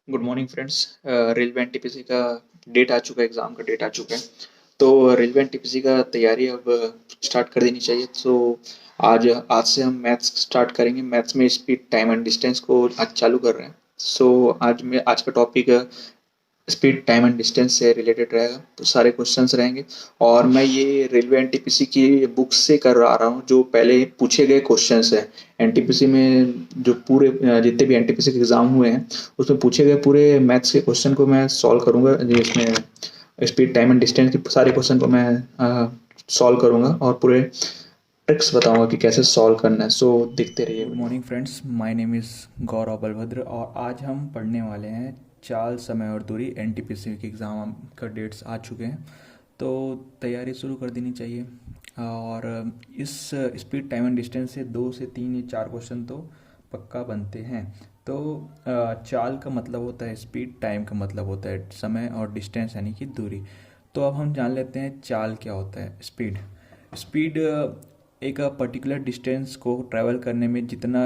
Good morning friends. Railway NTPC का date आ चुका है, एग्ज़ाम का डेट आ चुका है। तो रेलवे एनटीपीसी का तैयारी अब स्टार्ट कर देनी चाहिए। तो आज आज से हम मैथ्स स्टार्ट करेंगे। मैथ्स में स्पीड टाइम एंड डिस्टेंस को आज चालू कर रहे हैं। आज का topic speed time and distance से रिलेटेड रहेगा। तो सारे क्वेश्चंस रहेंगे और मैं ये रेलवे एनटीपीसी की बुक्स से कर रहा हूँ जो पहले पूछे गए क्वेश्चंस हैं। एनटीपीसी में जो पूरे जितने भी एनटीपीसी के एग्जाम हुए हैं उसमें पूछे गए पूरे मैथ्स के क्वेश्चन को मैं सॉल्व करूंगा, जिसमें स्पीड टाइम एंड डिस्टेंस के सारे क्वेश्चन को मैं सॉल्व करूंगा और पूरे ट्रिक्स बताऊंगा कि कैसे सॉल्व करना है। सो देखते रहिए। Good morning friends, my name is Gaurav Balbhadra और आज हम पढ़ने वाले हैं चाल, समय और दूरी। एनटीपीसी के एग्ज़ाम का डेट्स आ चुके हैं तो तैयारी शुरू कर देनी चाहिए। और इस स्पीड टाइम एंड डिस्टेंस से 2 से 3 या 4 क्वेश्चन तो पक्का बनते हैं। तो चाल का मतलब होता है स्पीड, टाइम का मतलब होता है समय और डिस्टेंस यानी कि दूरी। तो अब हम जान लेते हैं चाल क्या होता है। स्पीड स्पीड एक पर्टिकुलर डिस्टेंस को ट्रैवल करने में जितना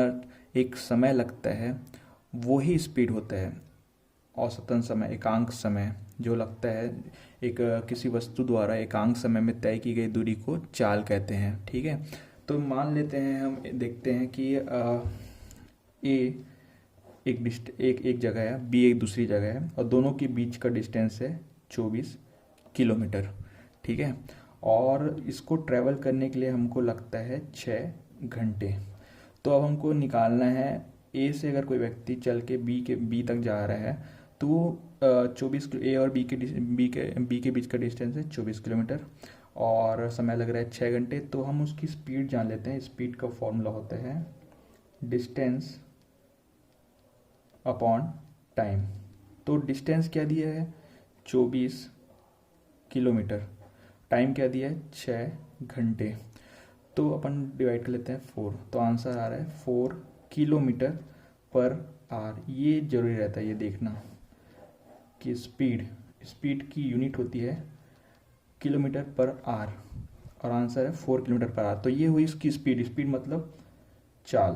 एक समय लगता है वो ही स्पीड होता है। औसतन समय, एकांक समय जो लगता है एक किसी वस्तु द्वारा एकांक समय में तय की गई दूरी को चाल कहते हैं। ठीक है, तो मान लेते हैं, हम देखते हैं कि ए एक जगह है, बी एक दूसरी जगह है और दोनों के बीच का डिस्टेंस है 24 किलोमीटर। ठीक है, और इसको ट्रैवल करने के लिए हमको लगता है 6 घंटे। तो अब हमको निकालना है, ए से अगर कोई व्यक्ति चल के बी तक जा रहा है तो वो 24 ए और बी के बीच का डिस्टेंस है 24 किलोमीटर और समय लग रहा है 6 घंटे। तो हम उसकी स्पीड जान लेते हैं। स्पीड का फॉर्मूला होता है डिस्टेंस अपॉन टाइम। तो डिस्टेंस क्या दिया है 24 किलोमीटर, टाइम क्या दिया है 6 घंटे। तो अपन डिवाइड कर लेते हैं 4, तो आंसर आ रहा है 4 किलोमीटर पर आवर। ये जरूरी रहता है ये देखना कि स्पीड स्पीड की यूनिट होती है किलोमीटर पर आवर और आंसर है 4 किलोमीटर पर आवर। तो ये हुई इसकी स्पीड। स्पीड मतलब चाल।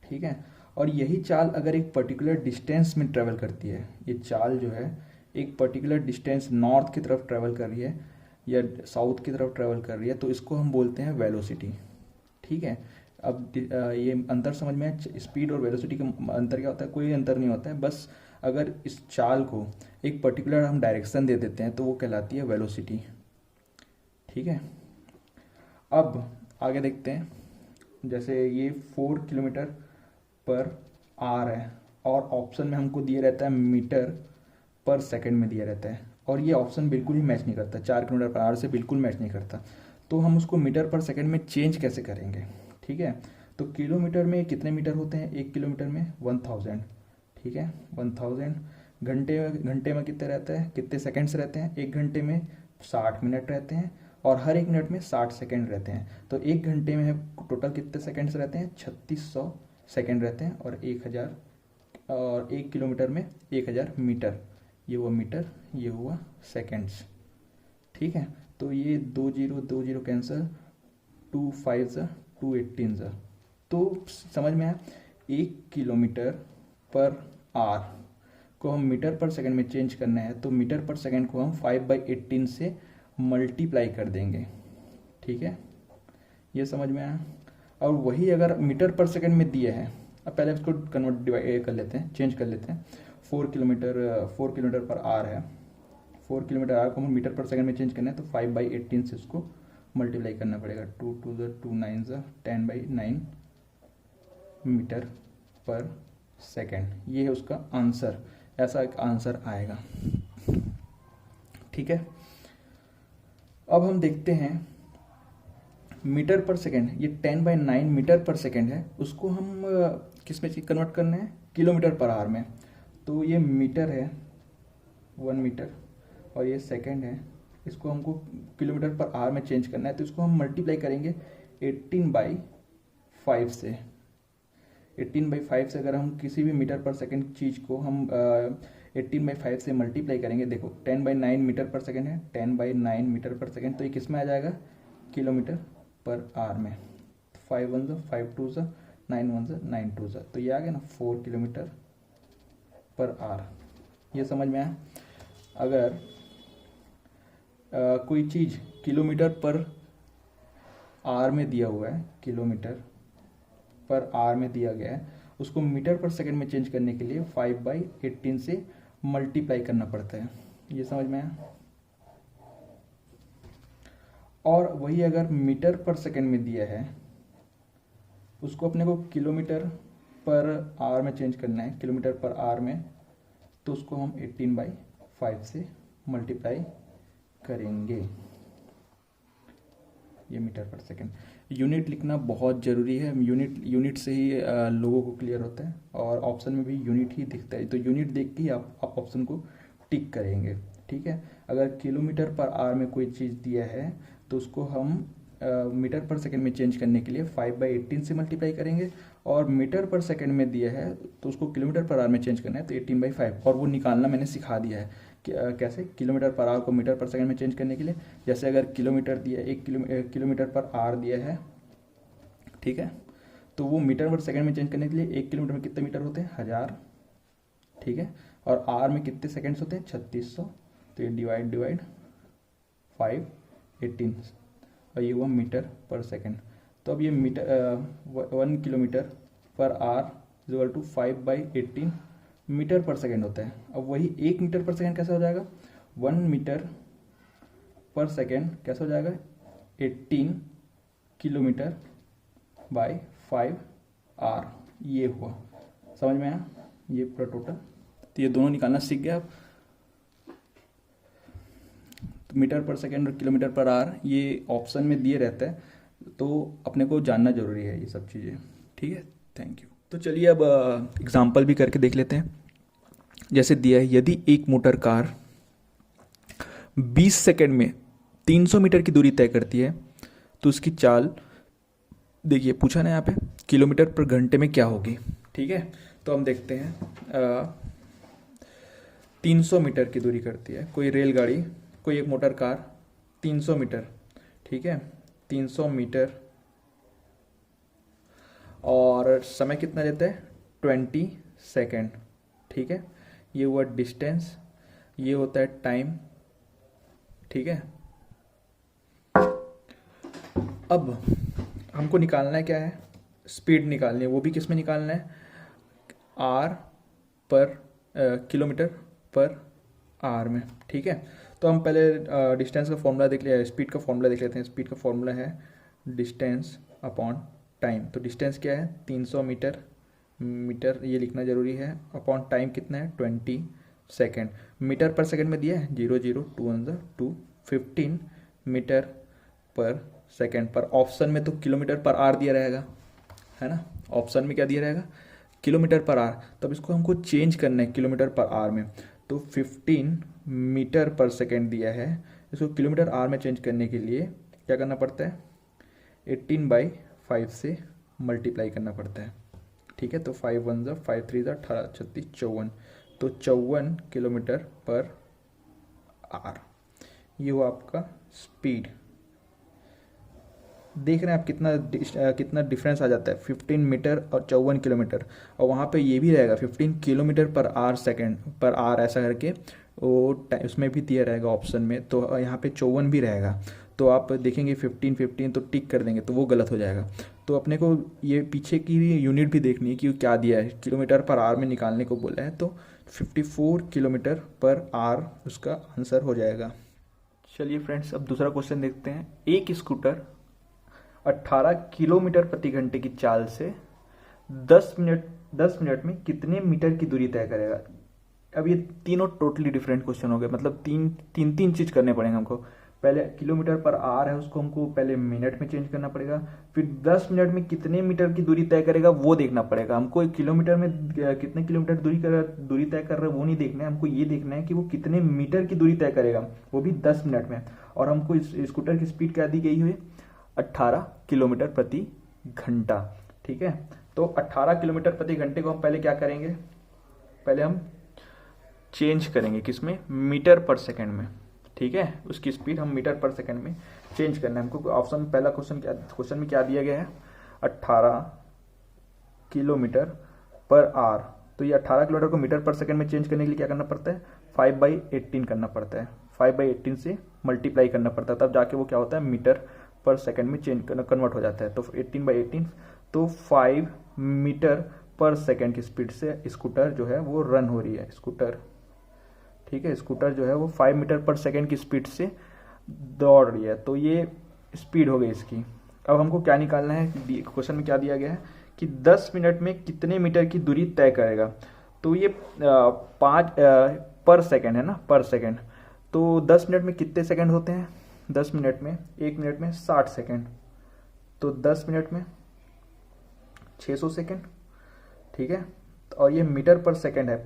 ठीक है, और यही चाल अगर एक पर्टिकुलर डिस्टेंस में ट्रेवल करती है, ये चाल जो है एक पर्टिकुलर डिस्टेंस नॉर्थ की तरफ ट्रेवल कर रही है या साउथ की तरफ ट्रेवल कर रही है, तो इसको हम बोलते हैं वेलोसिटी। ठीक है, अब ये अंतर समझ में आया। स्पीड और वेलोसिटी का अंतर क्या होता है? कोई अंतर नहीं होता है, बस अगर इस चाल को एक पर्टिकुलर हम डायरेक्शन दे देते हैं तो वो कहलाती है वेलोसिटी। ठीक है, अब आगे देखते हैं। जैसे ये 4 किलोमीटर पर आर है और ऑप्शन में हमको दिया रहता है मीटर पर सेकंड में दिया रहता है, और ये ऑप्शन बिल्कुल ही मैच नहीं करता, 4 किलोमीटर पर आवर से बिल्कुल मैच नहीं करता। तो हम उसको मीटर पर सेकंड में चेंज कैसे करेंगे? ठीक है, तो किलोमीटर में कितने मीटर होते हैं? 1 किलोमीटर में 1000। ठीक है, 1000। घंटे में कितने रहते हैं, कितने सेकंड्स रहते हैं? 1 घंटे में 60 मिनट रहते हैं और हर 1 मिनट में 60 सेकंड रहते हैं। तो 1 घंटे में टोटल कितने सेकंड्स रहते हैं? 3600 सेकंड रहते हैं और 1000, और 1 किलोमीटर में 1000 मीटर। ये हुआ मीटर, ये हुआ सेकंड्स। ठीक है, तो ये 2 0 कैंसर, 2 5 ज़ा, 2 18 ज़ा। तो समझ में आया, 1 किलोमीटर पर आर को हम मीटर पर सेकंड में चेंज करना है तो मीटर पर सेकंड को हम 5/18 से मल्टीप्लाई कर देंगे। ठीक है, ये समझ में आया। और वही अगर मीटर पर सेकंड में दिया है, अब पहले इसको कन्वर्ट डिवाइड कर लेते हैं, चेंज कर लेते हैं। 4 किलोमीटर पर आर है, 4 किलोमीटर आर को हम मीटर पर सेकंड में चेंज करना है तो 5/18 से उसको मल्टीप्लाई करना पड़ेगा। 2 2 2 9 10/9 मीटर पर सेकंड। ये है उसका आंसर, ऐसा एक आंसर आएगा। ठीक है, अब हम देखते हैं मीटर पर सेकंड। ये 10/9 मीटर पर सेकंड है, उसको हम किस में कन्वर्ट करना है? किलोमीटर पर आवर में। तो ये मीटर है, 1 मीटर, और ये सेकंड है, इसको हमको किलोमीटर पर आवर में चेंज करना है तो इसको हम मल्टीप्लाई करेंगे 18/5 से। 18/5 से अगर हम किसी भी मीटर पर सेकंड चीज़ को हम 18/5 से मल्टीप्लाई करेंगे, देखो 10/9 मीटर पर सेकंड है, 10/9 मीटर पर सेकंड, तो ये किस में आ जाएगा? किलोमीटर पर आवर में। 5 1 5 2 9 1 9 2, तो ये आ गया ना 4 किलोमीटर पर आर। ये समझ में आया। अगर कोई चीज़ किलोमीटर पर आर में दिया हुआ है, किलोमीटर पर आर में दिया गया है, उसको मीटर पर सेकंड में चेंज करने के लिए 5/18 से मल्टीप्लाई करना पड़ता है। ये समझ में आया। और वही अगर मीटर पर सेकंड में दिया है, उसको अपने को किलोमीटर पर आर में चेंज करना है, किलोमीटर पर आर में, तो उसको हम 18/5 से मल्टीप्लाई करेंगे। ये मीटर पर सेकंड। यूनिट लिखना बहुत ज़रूरी है। यूनिट से ही लोगों को क्लियर होता है, और ऑप्शन में भी यूनिट ही दिखता है, तो यूनिट देख के ही आप ऑप्शन को टिक करेंगे। ठीक है। अगर किलोमीटर पर आर में कोई चीज़ दिया है तो उसको हम मीटर पर सेकंड में चेंज करने के लिए 5/18 से मल्टीप्लाई करेंगे, और मीटर पर सेकंड में दिया है तो उसको किलोमीटर पर आर में चेंज करना है, तो 18/5। और वो निकालना मैंने सिखा दिया है कि कैसे किलोमीटर पर आर को मीटर पर सेकंड में चेंज करने के लिए। जैसे अगर किलोमीटर दिया, 1 किलोमीटर पर आर दिया है, ठीक है, तो वो मीटर पर सेकंड में चेंज करने के लिए 1 किलोमीटर में कितने मीटर होते हैं? 1000। ठीक है। और आर में कितने सेकंड्स होते हैं? 3600। तो ये डिवाइड 5/18, और ये हुआ मीटर पर सेकंड। तो अब ये 1 kilometre per are equal to 5/18 metre पर सेकंड होता है। अब वही 1 मीटर पर सेकंड कैसे हो जाएगा? 1 मीटर पर सेकंड कैसे हो जाएगा? 18 किलोमीटर बाय 5 आर। ये हुआ, समझ में आया? ये पूरा टोटल। तो ये दोनों निकालना सीख गए आप। तो मीटर पर सेकंड और किलोमीटर पर आर ये ऑप्शन में दिए रहता है, तो अपने को जानना जरूरी है ये सब चीज़ें। ठीक है, थैंक यू। तो चलिए अब एग्जाम्पल भी करके देख लेते हैं। जैसे दिया है, यदि एक मोटर कार 20 सेकंड में 300 मीटर की दूरी तय करती है तो उसकी चाल, देखिए पूछा ना यहाँ पे, किलोमीटर पर घंटे में क्या होगी। ठीक है, तो हम देखते हैं 300 मीटर की दूरी करती है कोई रेलगाड़ी, कोई एक मोटर कार 300 मीटर, ठीक है, 300 मीटर, और समय कितना लेता है? 20 सेकेंड। ठीक है, ये हुआ डिस्टेंस, ये होता है टाइम। ठीक है, अब हमको निकालना है क्या है? स्पीड निकालनी है। वो भी किस में निकालना है? आर पर किलोमीटर पर आर में। ठीक है, तो हम पहले डिस्टेंस का फॉर्मूला देख लिया, स्पीड का फॉर्मूला देख लेते हैं। स्पीड का फॉर्मूला है डिस्टेंस अपॉन टाइम। तो डिस्टेंस क्या है? 300 मीटर, मीटर ये लिखना जरूरी है, अपॉन टाइम कितना है? 20 सेकेंड। मीटर पर सेकेंड में दिया है 0, 2 1 2, 15 मीटर पर सेकेंड। पर ऑप्शन में तो किलोमीटर पर आर दिया रहेगा, है ना? ऑप्शन में क्या दिया रहेगा? Kilometre per are. तब इसको हमको चेंज करना है किलोमीटर पर आर में, तो 15 मीटर पर सेकेंड दिया है, इसको किलोमीटर आर में चेंज करने के लिए क्या करना पड़ता है? 18/5 से मल्टीप्लाई करना पड़ता है। ठीक है, तो 5 1 5 3 18 36 54, तो 54 किलोमीटर पर आर। ये हुआ आपका स्पीड। देख रहे हैं आप कितना डिफरेंस आ जाता है? 15 मीटर और 54 किलोमीटर, और वहाँ पे ये भी रहेगा 15 किलोमीटर पर आर सेकेंड पर आर, ऐसा करके वो उसमें भी दिया रहेगा ऑप्शन में, तो यहाँ पे 54 भी रहेगा। तो आप देखेंगे 15 15 तो टिक कर देंगे, तो वो गलत हो जाएगा। तो अपने को ये पीछे की यूनिट भी देखनी है कि क्या दिया है, किलोमीटर पर आर में निकालने को बोला है, तो 54 किलोमीटर पर आर उसका आंसर हो जाएगा। चलिए फ्रेंड्स, अब दूसरा क्वेश्चन देखते हैं। एक स्कूटर 18 किलोमीटर प्रति घंटे की चाल से 10 मिनट में कितने मीटर की दूरी तय करेगा? अब ये तीनों टोटली डिफरेंट क्वेश्चन हो गए, मतलब तीन चीज करने पड़ेंगे हमको। पहले किलोमीटर पर आर है, उसको हमको पहले मिनट में चेंज करना पड़ेगा, फिर 10 मिनट में कितने मीटर की दूरी तय करेगा वो देखना पड़ेगा हमको। किलोमीटर में कितने किलोमीटर दूरी तय कर रहा है वो नहीं देखना है हमको, ये देखना है कि वो कितने मीटर की दूरी तय करेगा, वो भी 10 मिनट में। और हमको इस स्कूटर की स्पीड क्या दी गई हुई? 18 किलोमीटर प्रति घंटा। ठीक है, तो 18 किलोमीटर प्रति घंटे को हम पहले क्या करेंगे? पहले हम चेंज करेंगे किसमें? मीटर पर सेकंड में। ठीक है, उसकी स्पीड हम मीटर पर सेकंड में चेंज करना है हमको। ऑप्शन पहला क्वेश्चन में क्या दिया गया है? 18 किलोमीटर पर आर, तो ये 18 किलोमीटर को मीटर पर सेकंड में चेंज करने के लिए क्या करना पड़ता है, 5/18 करना पड़ता है, 5/18 से मल्टीप्लाई करना पड़ता है, तब जाके वो क्या होता है, मीटर पर सेकंड में चेंज कन्वर्ट हो जाता है। तो 18/18 तो 5 मीटर पर सेकंड की स्पीड से स्कूटर जो है वो रन हो रही है, स्कूटर, ठीक है, स्कूटर जो है वो 5 मीटर पर सेकंड की स्पीड से दौड़ रही है। तो ये स्पीड हो गई इसकी। अब हमको क्या निकालना है, क्वेश्चन में क्या दिया गया है कि 10 मिनट में कितने मीटर की दूरी तय करेगा। तो ये 5 पर सेकंड है ना, पर सेकंड। तो 10 मिनट में कितने सेकंड होते हैं, 10 मिनट में 1 मिनट में 60 सेकंड, तो 10 मिनट में 600 सेकंड, ठीक है। और ये मीटर पर सेकंड है,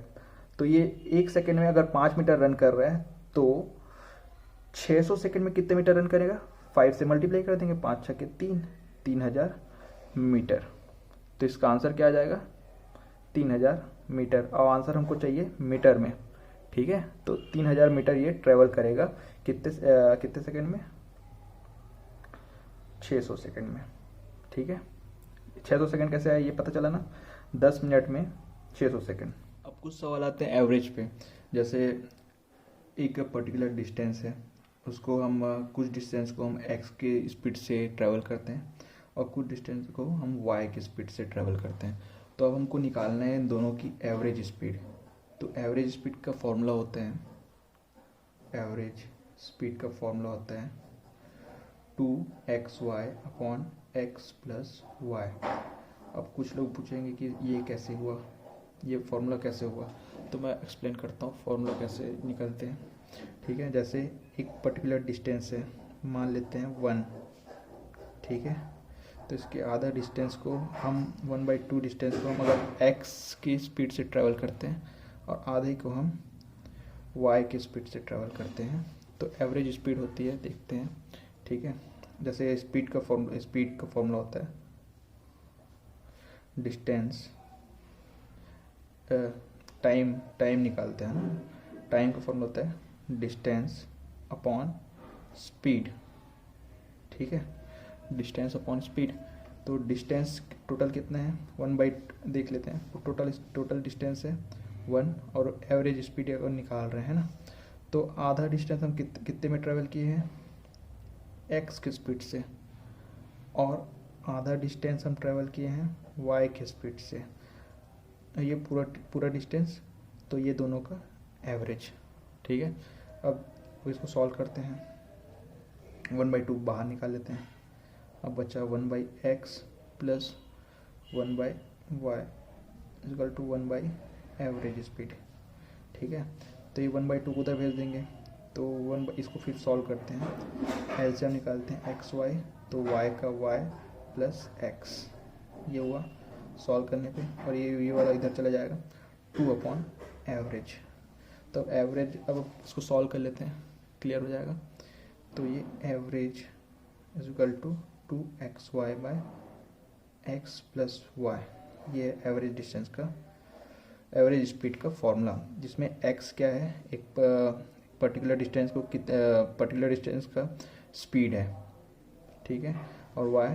तो ये 1 सेकंड में अगर 5 मीटर रन कर रहा है तो 600 सेकंड में कितने मीटर रन करेगा, 5 से मल्टीप्लाई कर देंगे, 5 छक्के 3, 3000 मीटर। तो इसका आंसर क्या आ जाएगा, 3000 मीटर। और आंसर हमको चाहिए मीटर में, ठीक है। तो 3000 मीटर ये ट्रेवल करेगा कितने सेकंड में, 600 सेकंड में, ठीक है। 600 सेकंड कैसे आया ये पता चला ना, 10 मिनट में 600 सेकंड। अब कुछ सवाल आते हैं एवरेज पे, जैसे एक पर्टिकुलर डिस्टेंस है, उसको हम कुछ डिस्टेंस को हम x के स्पीड से ट्रैवल करते हैं और कुछ डिस्टेंस को हम y के स्पीड से ट्रैवल करते हैं। तो अब हमको निकालना है इन दोनों की एवरेज स्पीड। तो एवरेज स्पीड का फॉर्मूला होता है, एवरेज स्पीड का फॉर्मूला होता है 2xy upon x plus y। अब कुछ लोग पूछेंगे कि ये कैसे हुआ, ये फॉर्मूला कैसे हुआ, तो मैं एक्सप्लेन करता हूँ फॉर्मूला कैसे निकलते हैं, ठीक है। जैसे एक पर्टिकुलर डिस्टेंस है, मान लेते हैं 1, ठीक है। तो इसके आधा डिस्टेंस को हम 1/2 डिस्टेंस को हम अगर x की स्पीड से ट्रैवल करते हैं और आधे को हम y की स्पीड से ट्रैवल करते हैं, तो एवरेज स्पीड होती है, देखते हैं, ठीक है। जैसे स्पीड का फॉर्मूला होता है डिस्टेंस, टाइम निकालते हैं ना, टाइम का फॉर्मूला होता है डिस्टेंस अपॉन स्पीड, ठीक है, डिस्टेंस अपॉन स्पीड। तो डिस्टेंस टोटल कितना है, 1 देख लेते हैं, टोटल डिस्टेंस है 1 और एवरेज स्पीड अगर निकाल रहे हैं ना, तो आधा डिस्टेंस हम कितने में ट्रेवल किए हैं, x की स्पीड से, और आधा डिस्टेंस हम ट्रेवल किए हैं y की स्पीड से, ये पूरा डिस्टेंस, तो ये दोनों का एवरेज, ठीक है। अब इसको सॉल्व करते हैं, 1/2 बाहर निकाल लेते हैं, अब बचा 1/x plus 1/y equal to 1 average speed, ठीक है। तो ये 1/2 उधर भेज देंगे, तो इसको फिर सॉल्व करते हैं, एलसीएम निकालते हैं xy, तो y का y प्लस x, ये हुआ सॉल्व करने पे, और ये वाला इधर चला जाएगा 2 एवरेज। तो एवरेज, अब इसको सॉल्व कर लेते हैं, क्लियर हो जाएगा। तो ये average is equal to 2xy by x plus y, ये एवरेज डिस्टेंस का, एवरेज स्पीड का फॉर्मूला, जिसमें x क्या है, एक पर्टिकुलर डिस्टेंस का स्पीड है, ठीक है, और y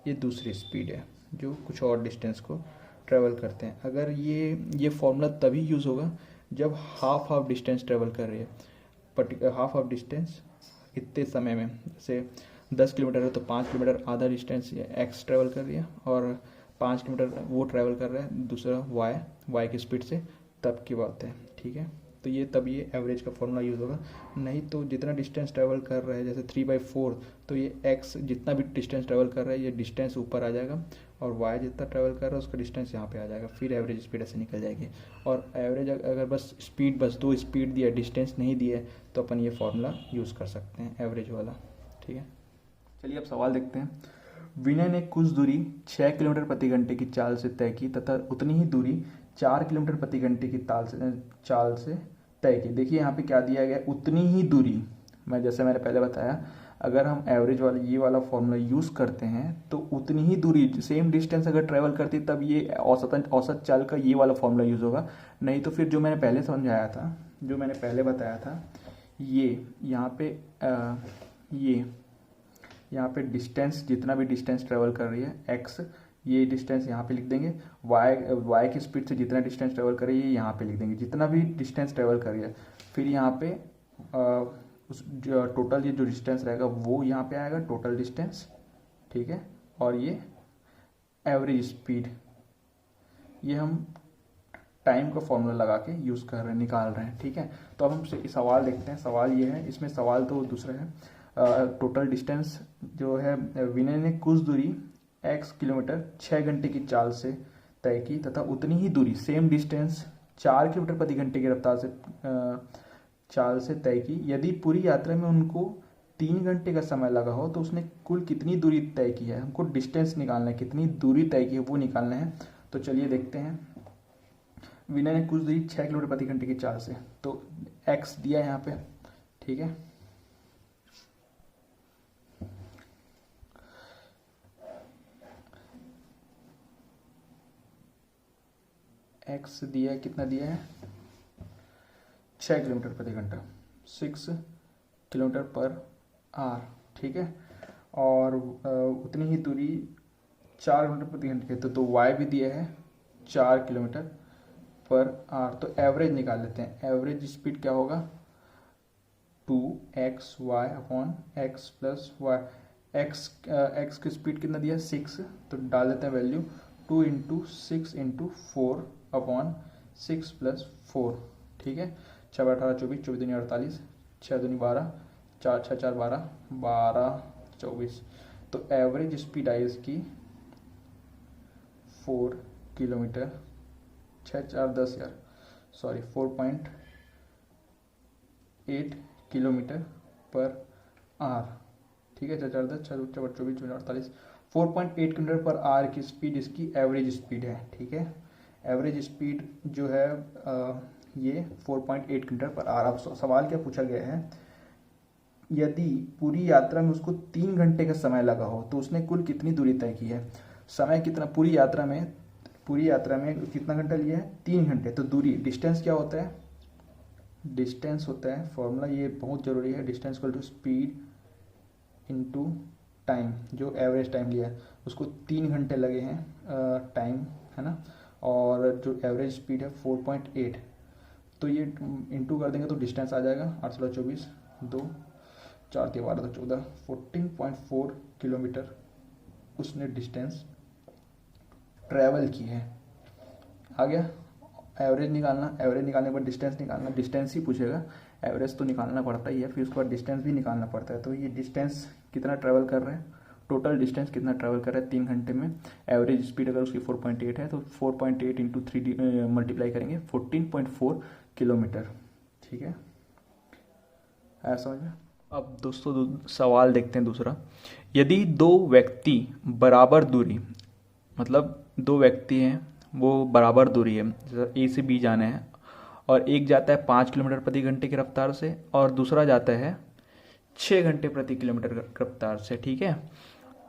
ये दूसरी स्पीड है जो कुछ और डिस्टेंस को ट्रेवल करते हैं। अगर ये फॉर्मूला तभी यूज़ होगा जब हाफ डिस्टेंस ट्रेवल कर रही है, हाफ डिस्टेंस इतने समय में, जैसे 10 किलोमीटर है तो 5 किलोमीटर आधा डिस्टेंस एक्स ट्रेवल कर रही है और 5 किलोमीटर वो ट्रेवल कर रहा है दूसरा वाई की स्पीड से, तब की बात है, ठीक है। तो ये एवरेज का फॉर्मूला यूज़ होगा, नहीं तो जितना डिस्टेंस ट्रैवल कर रहा है, जैसे 3/4, तो ये एक्स जितना भी डिस्टेंस ट्रैवल कर रहा है ये डिस्टेंस ऊपर आ जाएगा, और वाई जितना ट्रैवल कर रहा है उसका डिस्टेंस यहाँ पे आ जाएगा, फिर एवरेज स्पीड ऐसे निकल जाएगी। और एवरेज अगर बस दो स्पीड दिया, डिस्टेंस नहीं दिया, तो अपन ये फॉर्मूला यूज़ कर सकते हैं एवरेज वाला, ठीक है। चलिए अब सवाल देखते हैं। विनय ने कुछ दूरी 6 किलोमीटर प्रति घंटे की चाल से तय की तथा उतनी ही दूरी 4 किलोमीटर प्रति घंटे की चाल से तय की। देखिए यहाँ पे क्या दिया गया, उतनी ही दूरी, जैसे मैंने पहले बताया, अगर हम एवरेज वाला ये वाला फॉर्मूला यूज़ करते हैं तो उतनी ही दूरी, सेम डिस्टेंस अगर ट्रेवल करती तब ये औसत चाल का ये वाला फॉर्मूला यूज़ होगा, नहीं तो फिर जो मैंने पहले समझाया था, जो मैंने पहले बताया था, ये यहाँ पे डिस्टेंस, जितना भी डिस्टेंस ट्रेवल कर रही है एक्स, ये डिस्टेंस यहाँ पे लिख देंगे, वाई की स्पीड से जितना डिस्टेंस ट्रेवल करे ये यहाँ पे लिख देंगे, जितना भी डिस्टेंस ट्रेवल करिए। फिर यहाँ पे उस टोटल ये जो डिस्टेंस रहेगा वो यहाँ पे आएगा टोटल डिस्टेंस, ठीक है। और ये एवरेज स्पीड, ये हम टाइम का फॉर्मूला लगा के यूज़ कर रहे हैं, निकाल रहे हैं, ठीक है। तो अब हम सवाल देखते हैं। सवाल ये है, इसमें सवाल तो दूसरा है। टोटल डिस्टेंस जो है, विनय ने कुछ दूरी x किलोमीटर 6 घंटे की चाल से तय की तथा उतनी ही दूरी सेम डिस्टेंस 4 किलोमीटर प्रति घंटे की रफ्तार से चाल से तय की। यदि पूरी यात्रा में उनको 3 घंटे का समय लगा हो तो उसने कुल कितनी दूरी तय की है। हमको डिस्टेंस निकालना है, कितनी दूरी तय की है वो निकालना है। तो चलिए देखते हैं। विनय ने कुछ दूरी 6 किलोमीटर प्रति घंटे की चाल से, तो x दिया है यहाँ पे, ठीक है। x दिया है, कितना दिया है, 6 किलोमीटर प्रति घंटा, 6 किलोमीटर पर आर, ठीक है। और उतनी ही दूरी 4 किलोमीटर प्रति घंटे की, तो y भी दिया है 4 किलोमीटर पर आर। तो एवरेज निकाल लेते हैं। एवरेज स्पीड क्या होगा, 2xy upon x plus y. x की स्पीड कितना दिया, 6, तो डाल देते हैं value 2 into 6 into 4 upon 6 plus 4, ठीक है। 6 18 24, 24 दूनी 48, 6 दूनी 12, 4 6 4 12, 12 24। तो एवरेज स्पीड आई इसकी 4 किलोमीटर, 6 4 10 यार, सॉरी 4.8 किलोमीटर पर आर, ठीक है। 6 4 10, 6 4 24, 24 48, 4.8 किलोमीटर पर आर की स्पीड इसकी एवरेज स्पीड है, ठीक है। एवरेज स्पीड जो है ये 4.8 किलोमीटर पर आर। अब सवाल क्या पूछा गया है, यदि पूरी यात्रा में उसको 3 घंटे का समय लगा हो तो उसने कुल कितनी दूरी तय की है। समय कितना, पूरी यात्रा में कितना घंटा लिया है, 3 घंटे। तो दूरी, डिस्टेंस क्या होता है, डिस्टेंस होता है, फॉर्मूला ये बहुत ज़रूरी है, distance equal to speed into time. जो एवरेज टाइम लिया है उसको 3 घंटे लगे हैं टाइम, है ना। और जो एवरेज स्पीड है 4.8, तो ये इंटू कर देंगे तो डिस्टेंस आ जाएगा 8 16 24, 2 4 3 12 14, 14.4 किलोमीटर उसने डिस्टेंस ट्रैवल की है। आ गया। एवरेज निकालना, एवरेज निकालने के बाद डिस्टेंस निकालना, डिस्टेंस ही पूछेगा, एवरेज तो निकालना पड़ता ही है, फिर उसके बाद डिस्टेंस भी निकालना पड़ता है। तो ये डिस्टेंस कितना ट्रैवल कर रहे हैं, टोटल डिस्टेंस कितना ट्रैवल कर रहा है 3 घंटे में। एवरेज स्पीड अगर उसकी 4.8 है तो 4.8 इंटू 3 मल्टीप्लाई करेंगे, 14.4 किलोमीटर, ठीक है। आया समझ में। अब दोस्तों सवाल देखते हैं दूसरा। यदि दो व्यक्ति बराबर दूरी, मतलब 2 व्यक्ति हैं वो बराबर दूरी है, जैसे ए से बी जाना है, और एक जाता है 5 किलोमीटर प्रति घंटे की रफ्तार से और दूसरा जाता है 6 घंटे प्रति किलोमीटर रफ्तार से, ठीक है।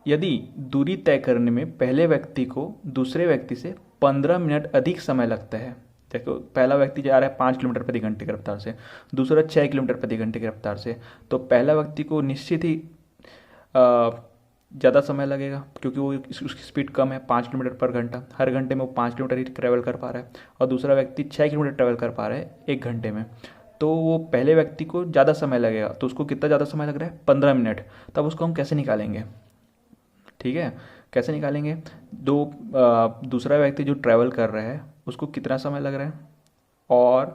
यदि दूरी तय करने में पहले व्यक्ति को दूसरे व्यक्ति से 15 मिनट अधिक समय लगता है, देखो पहला व्यक्ति जा रहा है 5 किलोमीटर प्रति घंटे की रफ्तार से, दूसरा 6 किलोमीटर प्रति घंटे की रफ्तार से, तो पहला व्यक्ति को निश्चित ही ज़्यादा समय लगेगा क्योंकि वो उसकी स्पीड कम है, 5 किलोमीटर पर घंटा, हर घंटे में वो 5 किलोमीटर ही ट्रैवल कर पा रहा है, और दूसरा व्यक्ति 6 किलोमीटर ट्रैवल कर पा रहा है 1 घंटे में। तो वो पहले व्यक्ति को ज़्यादा समय लगेगा, तो उसको कितना ज़्यादा समय लग रहा है, 15 मिनट। तब उसको हम कैसे निकालेंगे, ठीक है, कैसे निकालेंगे। दूसरा व्यक्ति जो ट्रैवल कर रहा है उसको कितना समय लग रहा है, और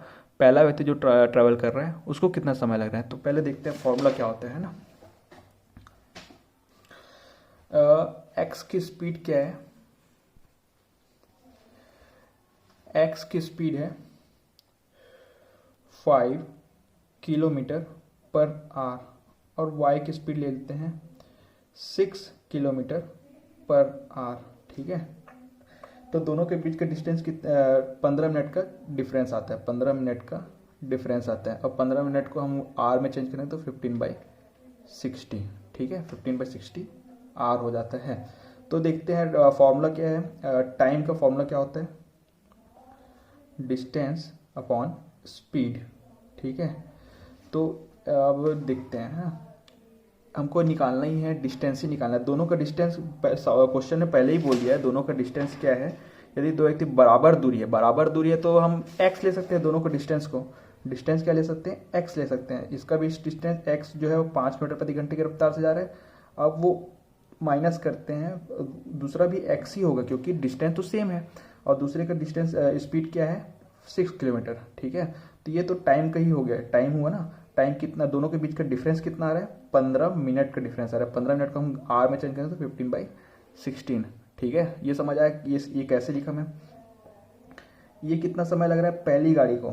पहला व्यक्ति जो ट्रैवल कर रहा है उसको कितना समय लग रहा है। तो पहले देखते हैं फॉर्मूला क्या होता है ना। एक्स की स्पीड क्या है, एक्स की स्पीड है 5 किलोमीटर पर आर, और वाई की स्पीड ले लेते हैं 6 किलोमीटर पर आर, ठीक है। तो दोनों के बीच का डिस्टेंस 15 मिनट का डिफरेंस आता है, 15 मिनट का डिफरेंस आता है। और 15 मिनट को हम आर में चेंज करें तो 15/60, ठीक है, 15/60 आर हो जाता है। तो देखते हैं फॉर्मूला क्या है, टाइम का फॉर्मूला क्या होता है, डिस्टेंस अपॉन स्पीड, ठीक है। तो अब देखते हैं, हाँ हमको निकालना ही है, डिस्टेंस ही निकालना है। दोनों का डिस्टेंस क्वेश्चन ने पहले ही बोल दिया है, दोनों का डिस्टेंस क्या है। यदि दो व्यक्ति बराबर दूरी है तो हम x ले सकते हैं दोनों का डिस्टेंस को। डिस्टेंस क्या ले सकते हैं, x ले सकते हैं। इसका भी डिस्टेंस x जो है वो 5 मीटर प्रति घंटे की रफ्तार से जा रहा है। अब वो माइनस करते हैं, दूसरा भी x ही होगा क्योंकि डिस्टेंस तो सेम है, और दूसरे का डिस्टेंस स्पीड क्या है 6 किलोमीटर। ठीक है, तो ये तो टाइम का ही हो गया, टाइम हुआ ना। टाइम कितना, दोनों के बीच का डिफरेंस कितना आ रहा है, 15 मिनट का डिफरेंस आ रहा है। 15 मिनट को हम आर में चेंज करें तो 15/16। ठीक है, ये समझ आया ये कैसे लिखा मैं। ये कितना समय लग रहा है पहली गाड़ी को,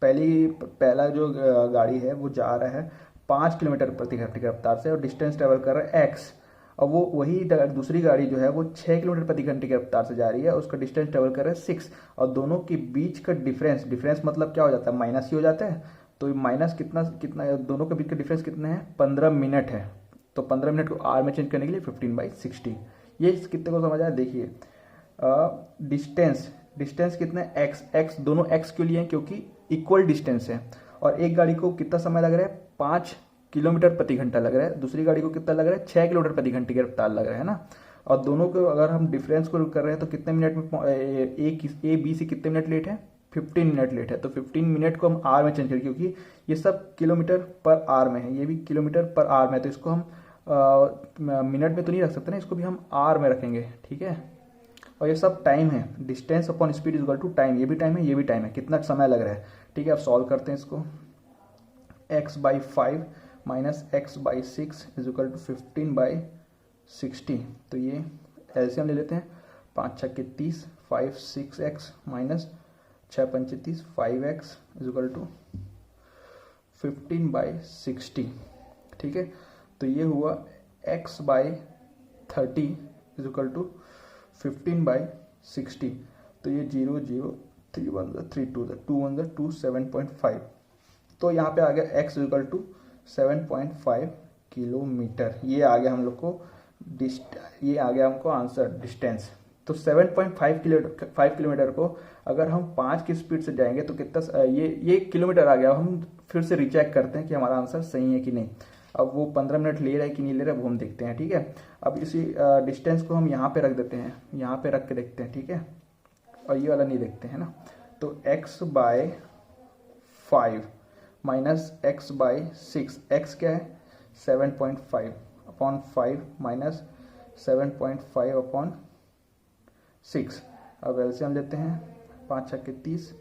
पहला जो गाड़ी है वो जा रहा है 5 किलोमीटर प्रति घंटे की रफ्तार से और डिस्टेंस ट्रेवल कर रहा है x। और वो वही दूसरी गाड़ी जो है वो 6 किलोमीटर प्रति घंटे की रफ्तार से जा रही है, उसका डिस्टेंस ट्रेवल कर रहा है 6। और दोनों के बीच का डिफरेंस मतलब क्या हो जाता है, माइनस ही हो जाता है। तो माइनस कितना कितना दोनों के बीच का डिफरेंस कितना है, 15 मिनट है। तो 15 मिनट को आर में चेंज करने के लिए 15/60। ये कितने को समझ आया, देखिए डिस्टेंस डिस्टेंस कितना है, एक्स दोनों एक्स क्यों लिए हैं, क्योंकि इक्वल डिस्टेंस है। और एक गाड़ी को कितना समय लग रहा है, 5 किलोमीटर प्रति घंटा लग रहा है, दूसरी गाड़ी को कितना लग रहा है, 6 किलोमीटर प्रति घंटे की रफ्तार लग रहा है ना। और दोनों को अगर हम डिफरेंस को कर रहे हैं तो कितने मिनट में ए बी से कितने मिनट लेट है, 15 मिनट लेट है। तो 15 मिनट को हम आर में चेंज करें क्योंकि ये सब किलोमीटर पर आर में है, ये भी किलोमीटर पर आर में है, तो इसको हम मिनट में तो नहीं रख सकते ना, इसको भी हम आर में रखेंगे। ठीक है, और ये सब टाइम है, distance upon speed is equal to time. ये भी टाइम है, ये भी टाइम है, कितना समय लग रहा है। ठीक है, अब सॉल्व करते हैं इसको। x/5 minus x/6 is equal to 15/60। तो ये एलसीएम ले लेते हैं, 5×6 = 30, 5 6x minus 6×5 = 5x is equal to 15/60। ठीक है, तो ये हुआ x/30 इज इक्वल टू 15/60। तो ये 0 0 3 1 3 2 2 1 2 7.5। तो यहाँ पे आ गया x इक्वल टू 7.5 किलोमीटर। ये आ गया हम लोग को ये आ गया हमको आंसर, डिस्टेंस। तो 7.5 किलोमीटर को अगर हम 5 की स्पीड से जाएंगे तो कितना, ये किलोमीटर आ गया। हम फिर से रिचेक करते हैं कि हमारा आंसर सही है कि नहीं। अब वो 15 मिनट ले रहा है कि नहीं ले रहा है वो हम देखते हैं। ठीक है, अब इसी डिस्टेंस को हम यहाँ पे रख देते हैं, यहाँ पे रख के देखते हैं। ठीक है, और ये वाला नहीं देखते हैं ना। तो x/5 माइनस x/6, x क्या है 7.5 अपॉन 5 माइनस 7.5 अपॉन 6। अब एलसीएम लेते हैं, 5×6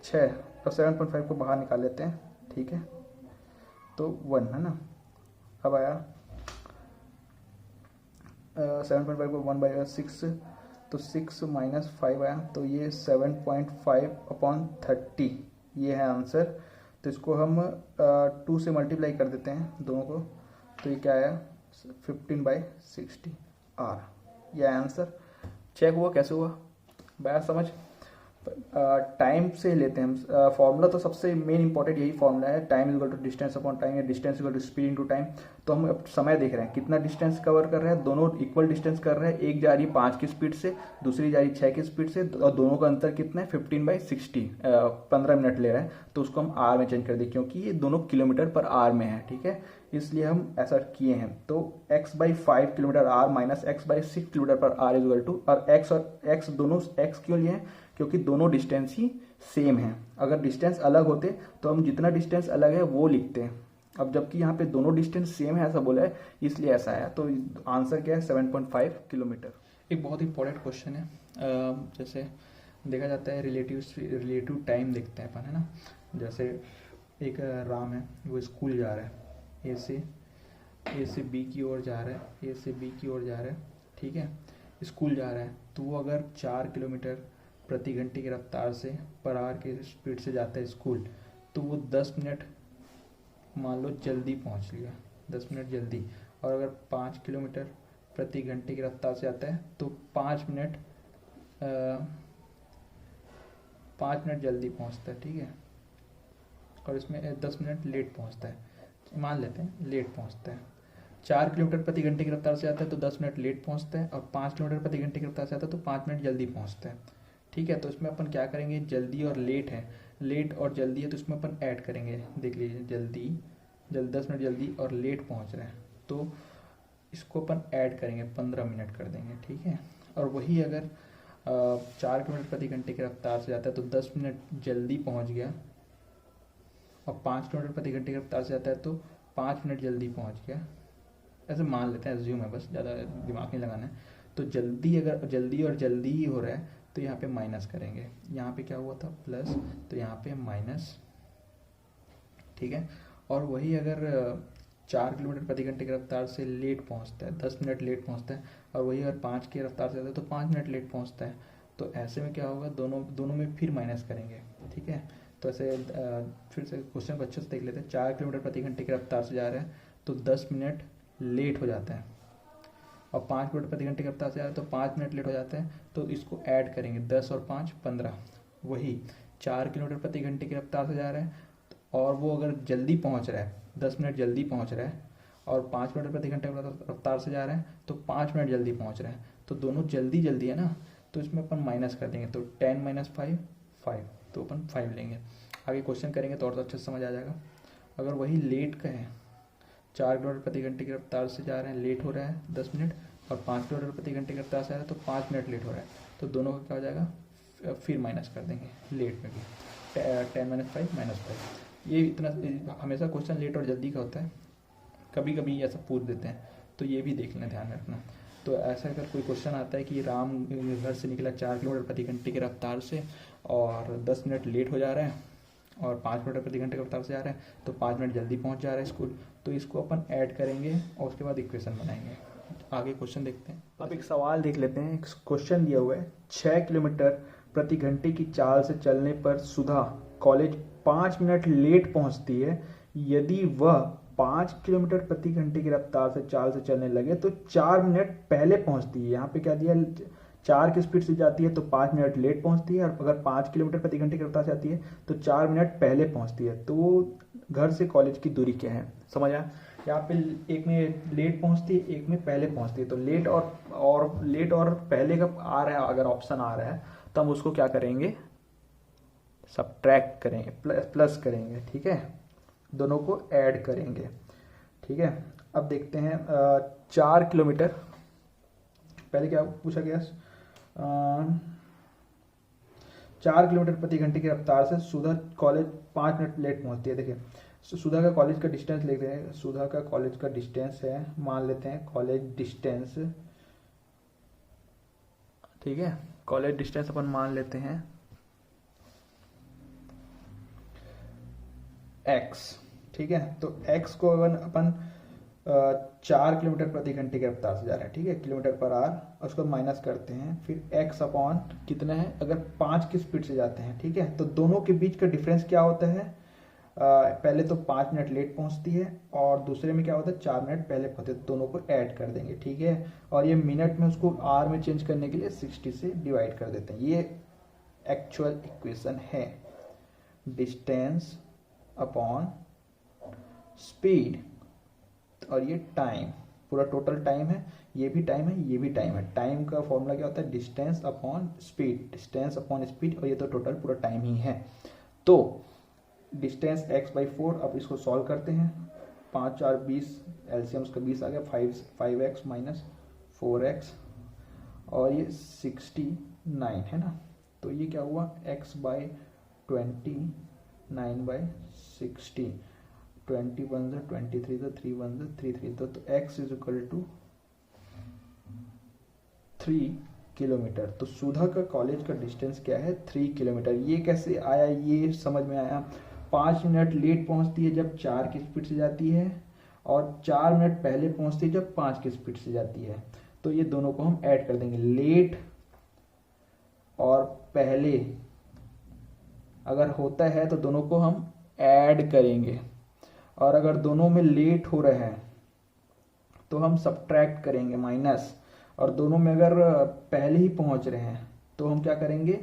= 6 और 7.5 को बाहर निकाल लेते हैं। ठीक है, तो 1 है ना। अब आया 7.5 को 1/6, तो 6 माइनस 5 आया, तो ये 7.5 अपॉन 30 ये है आंसर। तो इसको हम 2 से मल्टीप्लाई कर देते हैं दोनों को, तो ये क्या आया 15/60 आर। ये आंसर। चेक हुआ कैसे हुआ, बात समझ। टाइम से लेते हैं हम फॉर्मूला, तो सबसे मेन इंपॉर्टेंट यही फॉर्मूला है, time equal to distance upon time या distance equal to speed into time. तो हम अब समय देख रहे हैं कितना डिस्टेंस कवर कर रहे हैं, दोनों इक्वल डिस्टेंस कर रहे हैं। एक जा रही 5 की स्पीड से, दूसरी जा रही 6 की स्पीड से, और दोनों का अंतर कितना है 15/60, 15 मिनट ले रहे हैं। तो उसको हम आर में चेंज कर दें क्योंकि ये दोनों किलोमीटर पर आर में है। ठीक है, इसलिए हम ऐसा किए हैं। तो x/5 kilometre hour minus x/6 kilometre per hour is equal to, और x दोनों x क्यों लिए हैं, क्योंकि दोनों डिस्टेंस ही सेम है। अगर डिस्टेंस अलग होते तो हम जितना डिस्टेंस अलग है वो लिखते हैं। अब जबकि यहाँ पे दोनों डिस्टेंस सेम है ऐसा बोला है, इसलिए ऐसा है। तो आंसर क्या है 7.5 किलोमीटर। एक बहुत इंपॉर्टेंट क्वेश्चन है, जैसे देखा जाता है रिलेटिव टाइम देखते हैं अपन, है ना। जैसे एक राम है, वो स्कूल जा रहा है, ए से बी की ओर जा रहा है, ए से बी की ओर जा रहा है। ठीक है, स्कूल जा रहा है, तो वो अगर 4 किलोमीटर प्रति घंटे की रफ्तार से पर आवर की स्पीड से जाता है स्कूल, तो वो 10 मिनट मान लो जल्दी पहुंच लिया, 10 मिनट जल्दी। और अगर 5 किलोमीटर प्रति घंटे की रफ्तार से आता है तो 5 मिनट जल्दी पहुंचता है। ठीक है, और इसमें 10 मिनट लेट पहुंचता है, मान लेते हैं लेट पहुंचता है। 4 किलोमीटर प्रति घंटे की रफ्तार से आता है तो 10 मिनट लेट पहुंचता है, और 5 किलोमीटर प्रति घंटे की रफ्तार से आता है तो 5 मिनट जल्दी पहुंचता है। ठीक है, तो इसमें अपन क्या करेंगे, जल्दी और लेट है, लेट और जल्दी है तो इसमें अपन ऐड करेंगे। देख लीजिए, जल्दी 10 मिनट जल्दी और लेट पहुंच रहे हैं, तो इसको अपन ऐड करेंगे, 15 मिनट कर देंगे, ठीक है। और वही अगर 4 किलोमीटर प्रति घंटे की रफ्तार से जाता है तो 10 मिनट जल्दी पहुंच गया, और 5 किलोमीटर प्रति घंटे की रफ्तार से जाता है तो 5 मिनट जल्दी पहुंच गया, ऐसे मान लेते हैं, एज्यूम है, बस ज़्यादा दिमाग नहीं लगाना है। तो जल्दी, अगर जल्दी और जल्दी ही हो रहा है तो यहाँ पे माइनस करेंगे, यहाँ पे क्या हुआ था प्लस, तो यहाँ पे माइनस, ठीक है। और वही अगर 4 किलोमीटर प्रति घंटे की रफ्तार से लेट पहुँचता है, 10 मिनट लेट पहुँचता है, और वही अगर 5 की रफ्तार से जाता है तो 5 मिनट लेट पहुँचता है, तो ऐसे में क्या होगा, दोनों में फिर माइनस करेंगे, ठीक है। तो ऐसे फिर से क्वेश्चन को अच्छे से देख लेते हैं। 4 किलोमीटर प्रति घंटे की रफ्तार से जा रहा है तो 10 मिनट लेट हो जाता है, और 5 किलोमीटर प्रति घंटे की रफ्तार से जा रहा है तो 5 मिनट लेट हो जाता है, तो इसको ऐड करेंगे, 10 और 5 15। वही 4 किलोमीटर प्रति घंटे की रफ्तार से जा रहा है और वो अगर जल्दी पहुंच रहा है, 10 मिनट जल्दी पहुंच रहा है, और 5 किलोमीटर प्रति घंटे रफ्तार से जा रहा है तो 5 मिनट जल्दी पहुंच रहा है, तो दोनों जल्दी जल्दी है ना, तो इसमें अपन माइनस कर देंगे, तो 10 माइनस 5 5, तो अपन 5 लेंगे। आगे क्वेश्चन करेंगे तो और अच्छे से समझ आ जाएगा। अगर वही लेट का है, 4 किलोमीटर प्रति घंटे की रफ्तार से जा रहे हैं, लेट हो रहा है 10 मिनट, और 5 किलोमीटर प्रति घंटे की रफ्तार से आ रहा है तो 5 मिनट लेट हो रहा है, तो दोनों का क्या हो जाएगा, फिर माइनस कर देंगे लेट में भी, 10 माइनस 5 माइनस 5। ये इतना हमेशा क्वेश्चन लेट और जल्दी का होता है, कभी कभी ऐसा पूछ देते हैं, तो ये भी देख लें, ध्यान रखना। तो ऐसा अगर कोई क्वेश्चन आता है कि राम घर से निकला 4 किलोमीटर प्रति घंटे की रफ्तार से और 10 मिनट लेट हो जा रहा है, और 5 किलोमीटर प्रति घंटे की रफ्तार से जा रहा है तो 5 मिनट जल्दी पहुंच जा रहा है स्कूल, तो इसको अपन ऐड करेंगे और उसके बाद इक्वेशन बनाएंगे। आगे क्वेश्चन देखते हैं। अब एक सवाल देख लेते हैं। एक क्वेश्चन दिया हुआ है, 6 किलोमीटर प्रति घंटे की चाल से चलने पर सुधा कॉलेज 5 मिनट लेट पहुंचती है। यदि वह 5 किलोमीटर प्रति घंटे की रफ्तार से चाल से चलने लगे तो 4 मिनट पहले पहुंचती है। यहाँ पे क्या दिया, 4 की स्पीड से जाती है तो 5 मिनट लेट पहुंचती है, और अगर 5 किलोमीटर प्रति घंटे की रफ्तार से जाती है तो 4 मिनट पहले पहुंचती है। तो घर से कॉलेज की दूरी क्या है, समझ आया। यहाँ पे एक में लेट पहुंचती है, एक में पहले पहुंचती है, तो लेट और लेट और पहले का आ रहा है, अगर ऑप्शन आ रहा है तो हम उसको क्या करेंगे, सब्ट्रैक्ट करेंगे, प्लस करेंगे, ठीक है, दोनों को ऐड करेंगे, ठीक है। अब देखते हैं 4 किलोमीटर, पहले क्या पूछा गया, 4 किलोमीटर प्रति घंटे की रफ्तार से सुधा कॉलेज 5 मिनट लेट पहुंचती है। देखिए सुधा का कॉलेज का डिस्टेंस लिख रहे हैं, सुधा का कॉलेज का डिस्टेंस है, मान लेते हैं कॉलेज डिस्टेंस, ठीक है, कॉलेज डिस्टेंस अपन मान लेते हैं x, ठीक है। तो x को अपन 4 किलोमीटर प्रति घंटे की रफ्तार से जा रहा है, ठीक है, किलोमीटर पर आवर, उसको माइनस करते हैं, फिर x अपॉन कितना है, अगर 5 की स्पीड से जाते हैं, ठीक है, तो दोनों के बीच का डिफरेंस क्या होता है, पहले तो 5 मिनट लेट पहुंचती है और दूसरे में क्या होता है 4 मिनट पहले पहुंचते हैं, दोनों को ऐड कर देंगे, ठीक है। और ये मिनट में उसको आर में चेंज करने के लिए 60 से डिवाइड कर देते हैं। ये एक्चुअल इक्वेशन है, डिस्टेंस अपॉन स्पीड, और ये टाइम, पूरा टोटल टाइम है, ये भी टाइम है, ये भी टाइम है। टाइम का फॉर्मूला क्या होता है, distance upon speed, distance upon speed, और ये तो टोटल पूरा टाइम ही है। तो डिस्टेंस x/4, अब इसको सॉल्व करते हैं, 5 4 20, एलसीएम का 20 आ गया, 5x माइनस 4x, और ये 69 है ना, तो ये क्या हुआ, x/20 9/60, 20 1 23, 3 1 3 3, तो x is equal to 3 kilometre. तो सुधा का कॉलेज का डिस्टेंस क्या है, 3 किलोमीटर। ये कैसे आया, ये समझ में आया, 5 मिनट लेट पहुंचती है जब 4 की स्पीड से जाती है, और 4 मिनट पहले पहुंचती है जब 5 की स्पीड से जाती है। तो ये दोनों को हम ऐड कर देंगे, लेट और पहले अगर होता है तो दोनों को हम ऐड करेंगे, और अगर दोनों में लेट हो रहा है तो हम सब्ट्रैक्ट करेंगे, माइनस, और दोनों में अगर पहले ही पहुंच रहे हैं तो हम क्या करेंगे,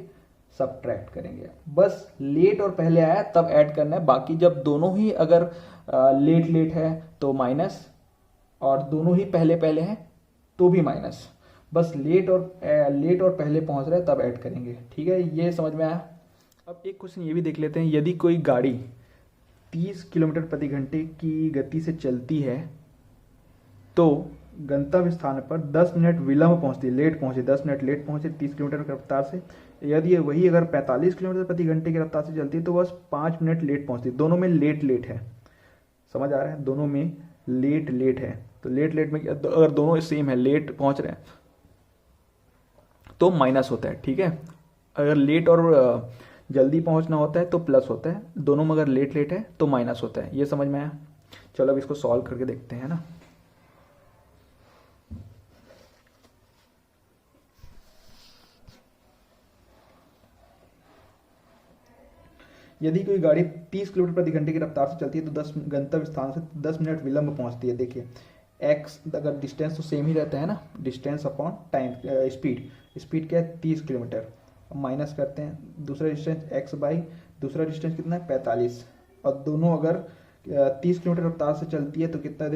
सब्ट्रैक्ट करेंगे। बस लेट और पहले आया तब ऐड करना है, बाकी जब दोनों ही अगर लेट लेट है तो माइनस, और दोनों ही पहले पहले हैं तो भी माइनस। बस लेट और पहले पहुंच रहे हैं तब ऐड करेंगे, ठीक है, ये समझ में आया। अब एक क्वेश्चन ये भी देख लेते हैं, यदि कोई गाड़ी 30 किलोमीटर प्रति घंटे की गति से चलती है तो गंतव्य स्थान पर 10 मिनट विलंब पहुंचती है, लेट पहुंचे, 10 मिनट लेट पहुंचे 30 किलोमीटर की रफ्तार से। यदि ये वही अगर 45 किलोमीटर प्रति घंटे की रफ्तार से चलती है तो बस 5 मिनट लेट पहुंचती है। दोनों में लेट लेट है, समझ आ रहा है, दोनों में लेट लेट है। तो लेट लेट में अगर दोनों सेम है, लेट पहुंच रहे हैं तो माइनस होता है, ठीक है। अगर लेट और जल्दी पहुंचना होता है तो प्लस होता है, दोनों में अगर लेट लेट है तो माइनस होता है। ये समझ में आया। चलो अब इसको सॉल्व करके देखते हैं ना। यदि कोई गाड़ी 30 किलोमीटर प्रति घंटे की रफ्तार से चलती है तो 10 गंतव्य स्थान से 10 मिनट विलंब पहुंचती है। देखिए एक्स, अगर डिस्टेंस तो सेम ही रहता है ना, distance upon time, speed, speed क्या है 30 किलोमीटर, माइनस करते हैं दूसरा डिस्टेंस एक्स बाई दूसरा डिस्टेंस कितना है 45, और दोनों अगर 30 किलोमीटर रफ्तार से चलती है तो कितना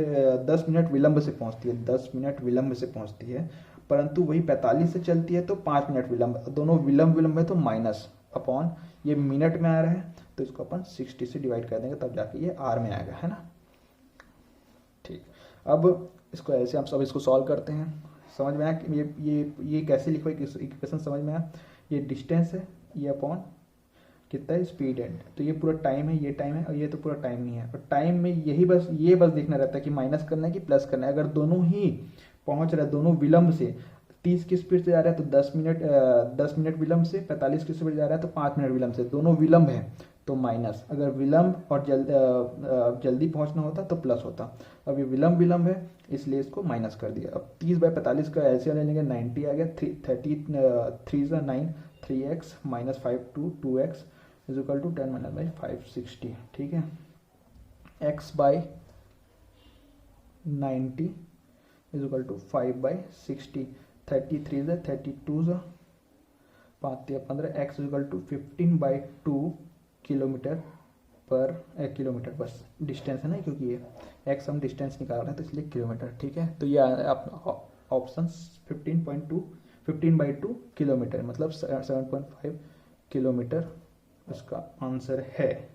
10 मिनट विलंब से पहुंचती है, 10 मिनट विलंब से पहुंचती है। परंतु वही 45 से चलती है तो 5 मिनट विलंब, दोनों विलंब विलंब है तो माइनस अपॉन, ये मिनट में आ रहा है तो इसको अपन 60 से डिवाइड कर देंगे तब जाके ये आर में आएगा, है ना। ठीक, अब इसको ऐसे हम सब इसको सॉल्व करते हैं। समझ में आया कि ये कैसे लिखो, इक्वेशन समझ में आया। ये डिस्टेंस है, ये अपॉन कितना है स्पीड है, तो ये पूरा टाइम है, ये टाइम है, और ये तो पूरा टाइम ही है। और टाइम में यही बस ये बस देखना रहता है कि माइनस करना है कि प्लस करना है। अगर दोनों ही पहुंच रहे, दोनों विलंब से, 30 की स्पीड से जा रहा है तो 10 मिनट विलंब से, 45 की स्पीड जा रहा है तो 5 मिनट विलंब से, दोनों विलंब है तो माइनस। अगर विलंब और जल्दी पहुंचना होता तो प्लस होता। अब ये विलंब विलंब है इसलिए इसको माइनस कर दिया। अब 30/45 का एलसीएम ले लेंगे, 90 आ गया, 3 9, 3x minus 5 2x is equal to 10 minus by 560, ठीक है। x by 90 is equal to 5/60, 33 से 32 से 5×15, x इज इक्वल टू 15/2 किलोमीटर पर किलोमीटर, बस डिस्टेंस है ना, क्योंकि ये x हम डिस्टेंस निकाल रहे हैं तो इसलिए किलोमीटर, ठीक है। तो ये अपना ऑप्शन 15/2 किलोमीटर, मतलब 7.5 किलोमीटर उसका आंसर है।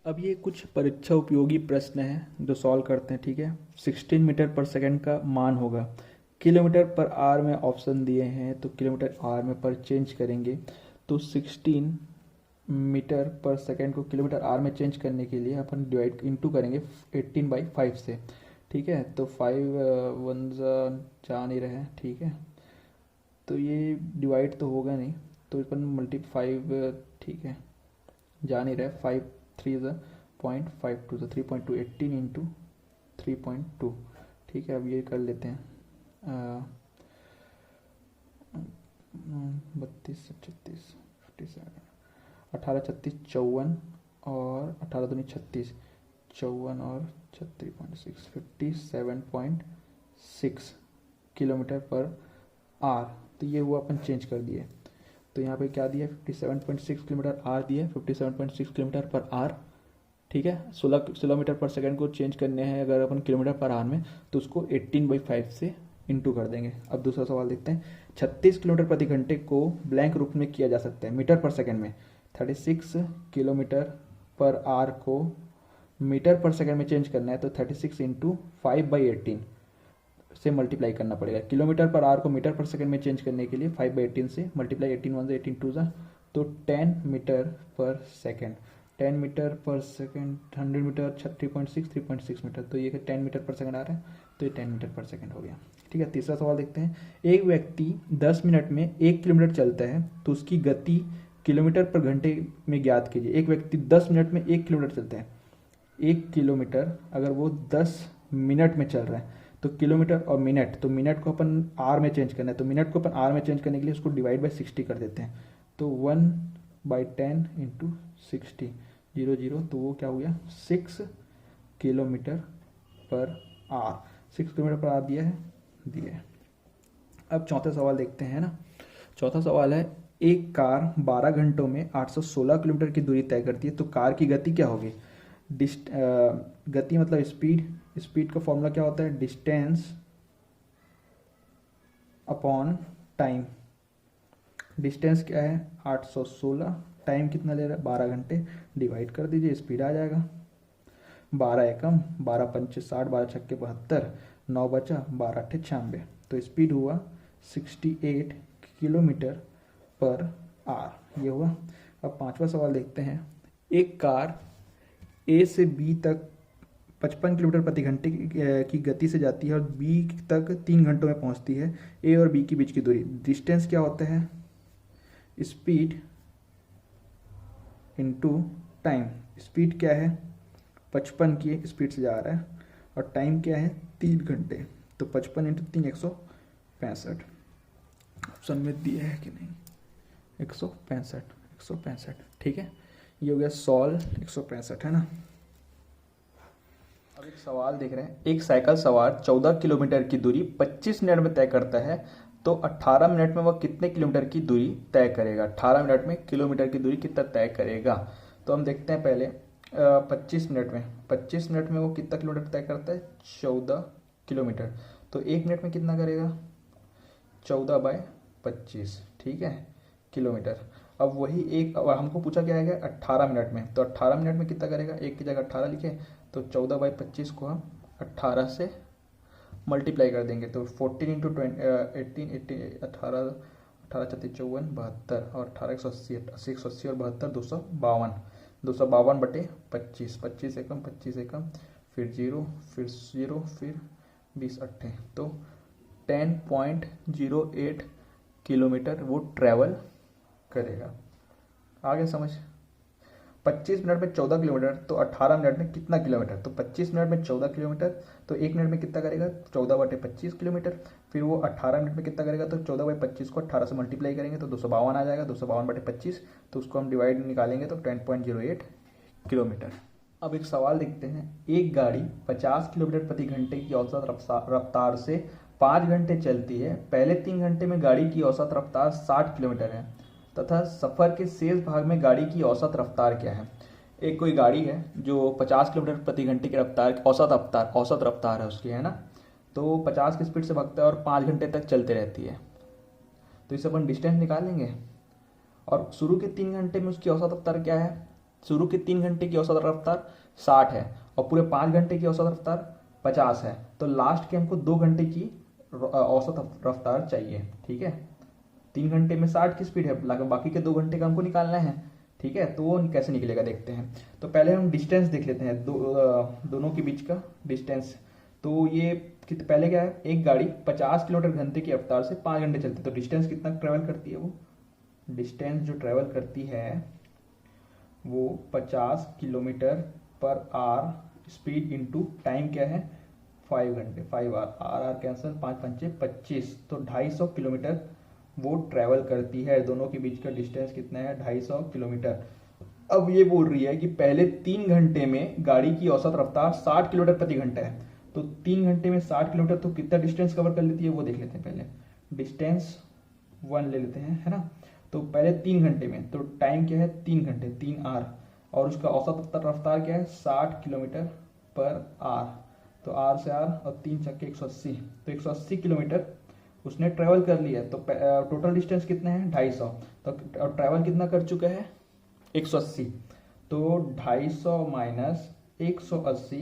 अब ये कुछ परीक्षा उपयोगी प्रश्न हैं जो सॉल्व करते हैं, ठीक है। 16 मीटर पर सेकंड का मान होगा, किलोमीटर पर आर में ऑप्शन दिए हैं तो किलोमीटर आर में पर चेंज करेंगे। तो 16 मीटर पर सेकंड को किलोमीटर आर में चेंज करने के लिए अपन डिवाइड इंटू करेंगे 18/5 से, ठीक है। तो 5 1 जा नहीं रहे हैं, ठीक है। तो ये डिवाइड तो होगा नहीं, तो अपन मल्टीप्लाई, ठीक है, जा नहीं रहे, 5 3 0.52, 3.2, 18 इंटू 3.2, ठीक है। अब ये कर लेते हैं 32 36 57 18 36 54 और 18 दूनी 36, 54 और 36.6 57.6 किलोमीटर पर आर। तो ये हुआ अपन चेंज कर दिए, तो यहाँ पे क्या दिया 57.6 किलोमीटर आर दिया, 57.6 किलोमीटर पर आर, ठीक है। 16 मीटर पर सेकंड को चेंज करने हैं अगर अपन किलोमीटर पर आर में तो उसको 18/5 से इंटू कर देंगे। अब दूसरा सवाल देखते हैं। 36 किलोमीटर प्रति घंटे को ब्लैंक रूप में किया जा सकता है मीटर पर सेकंड में। 36 किलोमीटर पर आर को मीटर पर सेकंड में चेंज करना है तो 36 इंटू 5/18 से मल्टीप्लाई करना पड़ेगा। किलोमीटर पर आर को मीटर पर सेकंड में चेंज करने के लिए 5/18 से मल्टीप्लाई, 18 1 18 2 तो 10 मीटर पर सेकंड, 10 मीटर पर सेकंड, 100 मीटर 3.6 मीटर, तो ये 10 मीटर पर सेकंड आ रहा है, तो ये 10 मीटर पर सेकंड हो गया, ठीक है। तीसरा सवाल देखते हैं। एक व्यक्ति 10 मिनट में 1 किलोमीटर चलता है तो उसकी गति किलोमीटर पर घंटे में ज्ञात कीजिए। एक व्यक्ति 10 मिनट में 1 किलोमीटर चलता है, 1 किलोमीटर अगर वो 10 मिनट में चल रहा है तो किलोमीटर और मिनट, तो मिनट को अपन आर में चेंज करना है, तो मिनट को अपन आर में चेंज करने के लिए उसको डिवाइड बाई 60 कर देते हैं। तो 1/10 इंटू 60 0 0, तो वो क्या हो गया 6 kilometre per are. 6 kilometre per are दिया है। अब चौथा सवाल देखते हैं ना। चौथा सवाल है, एक कार 12 घंटों में 816 किलोमीटर की दूरी तय करती है तो कार की गति क्या होगी। गति मतलब स्पीड का फॉर्मूला क्या होता है, डिस्टेंस अपॉन टाइम। डिस्टेंस क्या है 816, टाइम कितना ले रहा है 12 घंटे, डिवाइड कर दीजिए स्पीड आ जाएगा। 12 एकम, 12 पंचे 60, 12 छक्के 72, 9 बचा, 12 अट्ठे 96। तो स्पीड हुआ 68 किलोमीटर पर आवर, ये हुआ। अब पांचवा सवाल देखते हैं। एक कार ए से बी तक 55 किलोमीटर प्रति घंटे की गति से जाती है और बी तक 3 घंटों में पहुंचती है। ए और बी के बीच की दूरी, डिस्टेंस क्या होता है? Speed into time. स्पीड क्या है? 55 की स्पीड से जा रहा है और टाइम क्या है? 3 घंटे। तो 55 इंटू 3 165। ऑप्शन में दिया है कि नहीं? 165, ठीक है। ये हो गया सॉल्व, 165 है ना। अब एक सवाल देख रहे हैं। एक साइकिल सवार 14 किलोमीटर की दूरी 25 मिनट में तय करता है, तो 18 मिनट में वह कितने किलोमीटर की दूरी तय करेगा? 18 मिनट में किलोमीटर की दूरी कितना तय करेगा? तो हम देखते हैं पहले 25 मिनट में वो कितना किलोमीटर तय करता है? 14 किलोमीटर। तो 1 मिनट में कितना करेगा? 14/25, ठीक है, किलोमीटर। अब वही एक, अब हमको पूछा क्या है 18 मिनट में, तो 18 मिनट में कितना करेगा? एक की जगह 18 लिखे, तो 14/25 को हम 18 से मल्टीप्लाई कर देंगे, तो 14 इंटू 18, 18, 18×4 = 72 और 18 180, 180 और 72 252, 252/25, 25 एकम, 25 एकम, फिर 0, फिर 0, फिर 20 अट्ठे, तो 10.08 किलोमीटर वो ट्रैवल करेगा। आगे समझ। 25 मिनट में 14 किलोमीटर, तो 18 मिनट में कितना किलोमीटर? तो 25 मिनट में 14 किलोमीटर, तो 1 मिनट में कितना करेगा? 14/25 किलोमीटर। फिर वो 18 मिनट में कितना करेगा? तो 14/25 को 18 से मल्टीप्लाई करेंगे तो 252 आ जाएगा, 252/25, तो उसको हम डिवाइड निकालेंगे तो 10.08 किलोमीटर। अब एक सवाल देखते हैं। एक गाड़ी 50 किलोमीटर प्रति घंटे की औसत रफ्तार से 5 घंटे चलती है। पहले 3 घंटे में गाड़ी की औसत रफ्तार 60 किलोमीटर है तथा सफर के शेष भाग में गाड़ी की औसत रफ्तार क्या है? एक कोई गाड़ी है जो 50 किलोमीटर प्रति घंटे की रफ्तार, औसत रफ्तार है उसकी, है ना। तो 50 की स्पीड से भागता है और 5 घंटे तक चलते रहती है। तो इसे अपन डिस्टेंस निकालेंगे। और शुरू के 3 घंटे में उसकी औसत रफ्तार क्या है? शुरू के 3 घंटे की औसत रफ्तार 60 है और पूरे 5 घंटे की औसत रफ्तार 50 है। तो लास्ट के हमको 2 घंटे की औसत रफ्तार चाहिए, ठीक है। 3 घंटे में 60 की स्पीड है, बाकी के 2 घंटे का हमको निकालना है, ठीक है। तो वो कैसे निकलेगा देखते हैं। तो पहले हम डिस्टेंस देख लेते हैं, दोनों के बीच का डिस्टेंस। तो ये पहले क्या है, एक गाड़ी 50 किलोमीटर घंटे की रफ्तार से 5 घंटे चलती है, तो डिस्टेंस कितना ट्रेवल करती है? वो डिस्टेंस जो ट्रेवल करती है वो 50 kilometre per our speed into time क्या है? 5 घंटे, 5 आर, आर कैंसिल, 5 पंचे 25, तो 250 किलोमीटर वो ट्रैवल करती है। दोनों के बीच का डिस्टेंस कितना है? 250 किलोमीटर। अब ये बोल रही है कि पहले 3 घंटे में गाड़ी की औसत रफ्तार 60 किलोमीटर प्रति घंटा है। तो 3 घंटे में 60 किलोमीटर, तो कितना डिस्टेंस कवर कर लेती है वो देख लेते हैं। पहले डिस्टेंस 1 ले लेते हैं, है ना। तो पहले 3 घंटे में, तो टाइम क्या है? 3 घंटे, 3 आर, और उसका औसत रफ्तार क्या है? 60 किलोमीटर पर आर। तो आर से आर और 3 छक्के 180, तो 180 किलोमीटर उसने ट्रैवल कर लिया। तो टोटल डिस्टेंस कितना है? 250। तो ट्रैवल कितना कर चुका है? 180। तो 250 माइनस 180,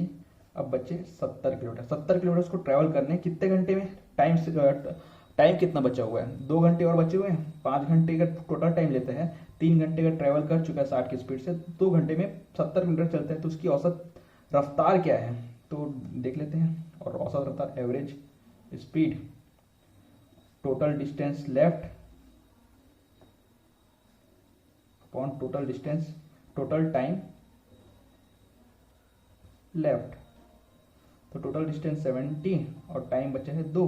अब बचे 70 किलोमीटर। 70 किलोमीटर उसको ट्रैवल करने कितने घंटे में? टाइम कितना बचा हुआ है? 2 घंटे और बचे हुए हैं। 5 घंटे का टोटल टाइम लेते हैं, 3 घंटे का ट्रैवल कर चुका है 60 की स्पीड से, 2 घंटे में 70 किलोमीटर चलते हैं। तो उसकी औसत रफ्तार क्या है? तो देख लेते हैं। और औसत रफ्तार, average speed, total distance left upon total distance, total time left. तो टोटल डिस्टेंस 70 और टाइम बचे हैं 2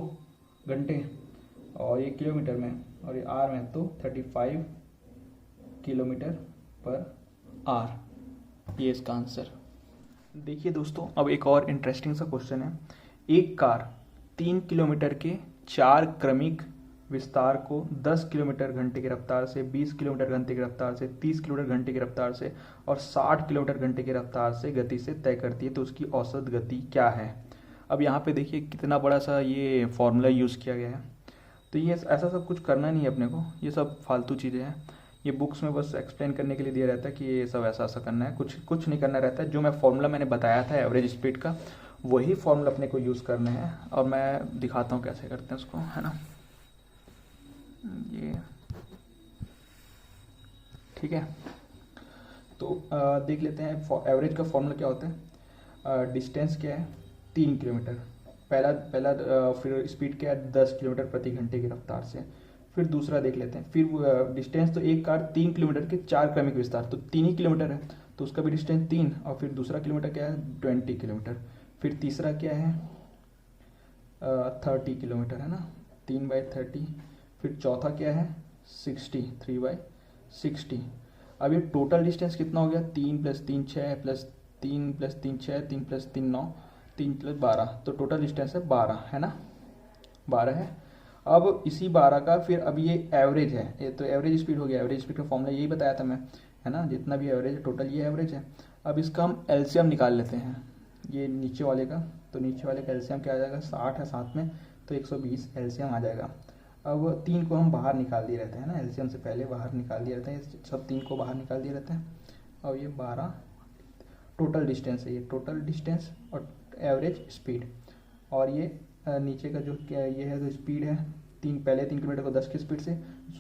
घंटे, और ये किलोमीटर में और ये आर में, तो 35 किलोमीटर पर आर, ये इसका आंसर। देखिए दोस्तों, अब एक और इंटरेस्टिंग सा क्वेश्चन है। एक कार 3 किलोमीटर के 4 क्रमिक विस्तार को 10 किलोमीटर घंटे की रफ्तार से, 20 किलोमीटर घंटे की रफ्तार से, 30 किलोमीटर घंटे की रफ्तार से और 60 किलोमीटर घंटे की रफ्तार से गति से तय करती है, तो उसकी औसत गति क्या है? अब यहाँ पे देखिए कितना बड़ा सा ये फॉर्मूला यूज़ किया गया है। तो ये ऐसा सब कुछ करना नहीं है अपने को, ये सब फालतू चीज़ें हैं। ये बुक्स में बस एक्सप्लेन करने के लिए दिया रहता है कि ये सब ऐसा ऐसा करना है, कुछ कुछ नहीं करना रहता है। जो मैं फॉर्मूला मैंने बताया था एवरेज स्पीड का, वही फॉर्मूला अपने को यूज़ करना है, और मैं दिखाता हूँ कैसे करते हैं उसको, है ना। ये ठीक है, तो देख लेते हैं एवरेज का फॉर्मूला क्या होता है। डिस्टेंस क्या है, 3 किलोमीटर। पहला पहला फिर स्पीड क्या है, 10 किलोमीटर प्रति घंटे की रफ्तार से। फिर दूसरा देख लेते हैं, फिर डिस्टेंस तो एक कार 3 किलोमीटर के 4 क्रमिक विस्तार, तो 3 ही किलोमीटर है, तो उसका भी डिस्टेंस 3। और फिर दूसरा किलोमीटर क्या है, 20 किलोमीटर। फिर तीसरा क्या है, 30 किलोमीटर, है ना, 3/30। फिर चौथा क्या है, 60, 3/60। अब ये टोटल डिस्टेंस कितना हो गया, 3 + 3 6 + 3 + 3 6, 3 + 3 9, 3 + 12, तो टोटल डिस्टेंस है 12, है ना, 12 है। अब इसी 12 का फिर अब ये एवरेज है, ये तो एवरेज स्पीड हो गया। एवरेज स्पीड का फॉर्मूला यही बताया था मैं, है ना, जितना भी एवरेज है टोटल ये एवरेज है। अब इसका हम एलसीएम निकाल लेते हैं, ये नीचे वाले का, तो नीचे वाले का एलसीएम क्या आ जाएगा, 60 है साथ में, तो 120 एलसीएम आ जाएगा। अब 3 को हम बाहर निकाल दिए रहते हैं ना, एलसीएम से पहले बाहर निकाल दिए रहते हैं, सब 3 को बाहर निकाल दिए रहते हैं। और ये 12 टोटल डिस्टेंस है, ये टोटल डिस्टेंस और एवरेज स्पीड। और ये नीचे का जो क्या ये है, जो स्पीड है, पहले 3 किलोमीटर को 10 की स्पीड से,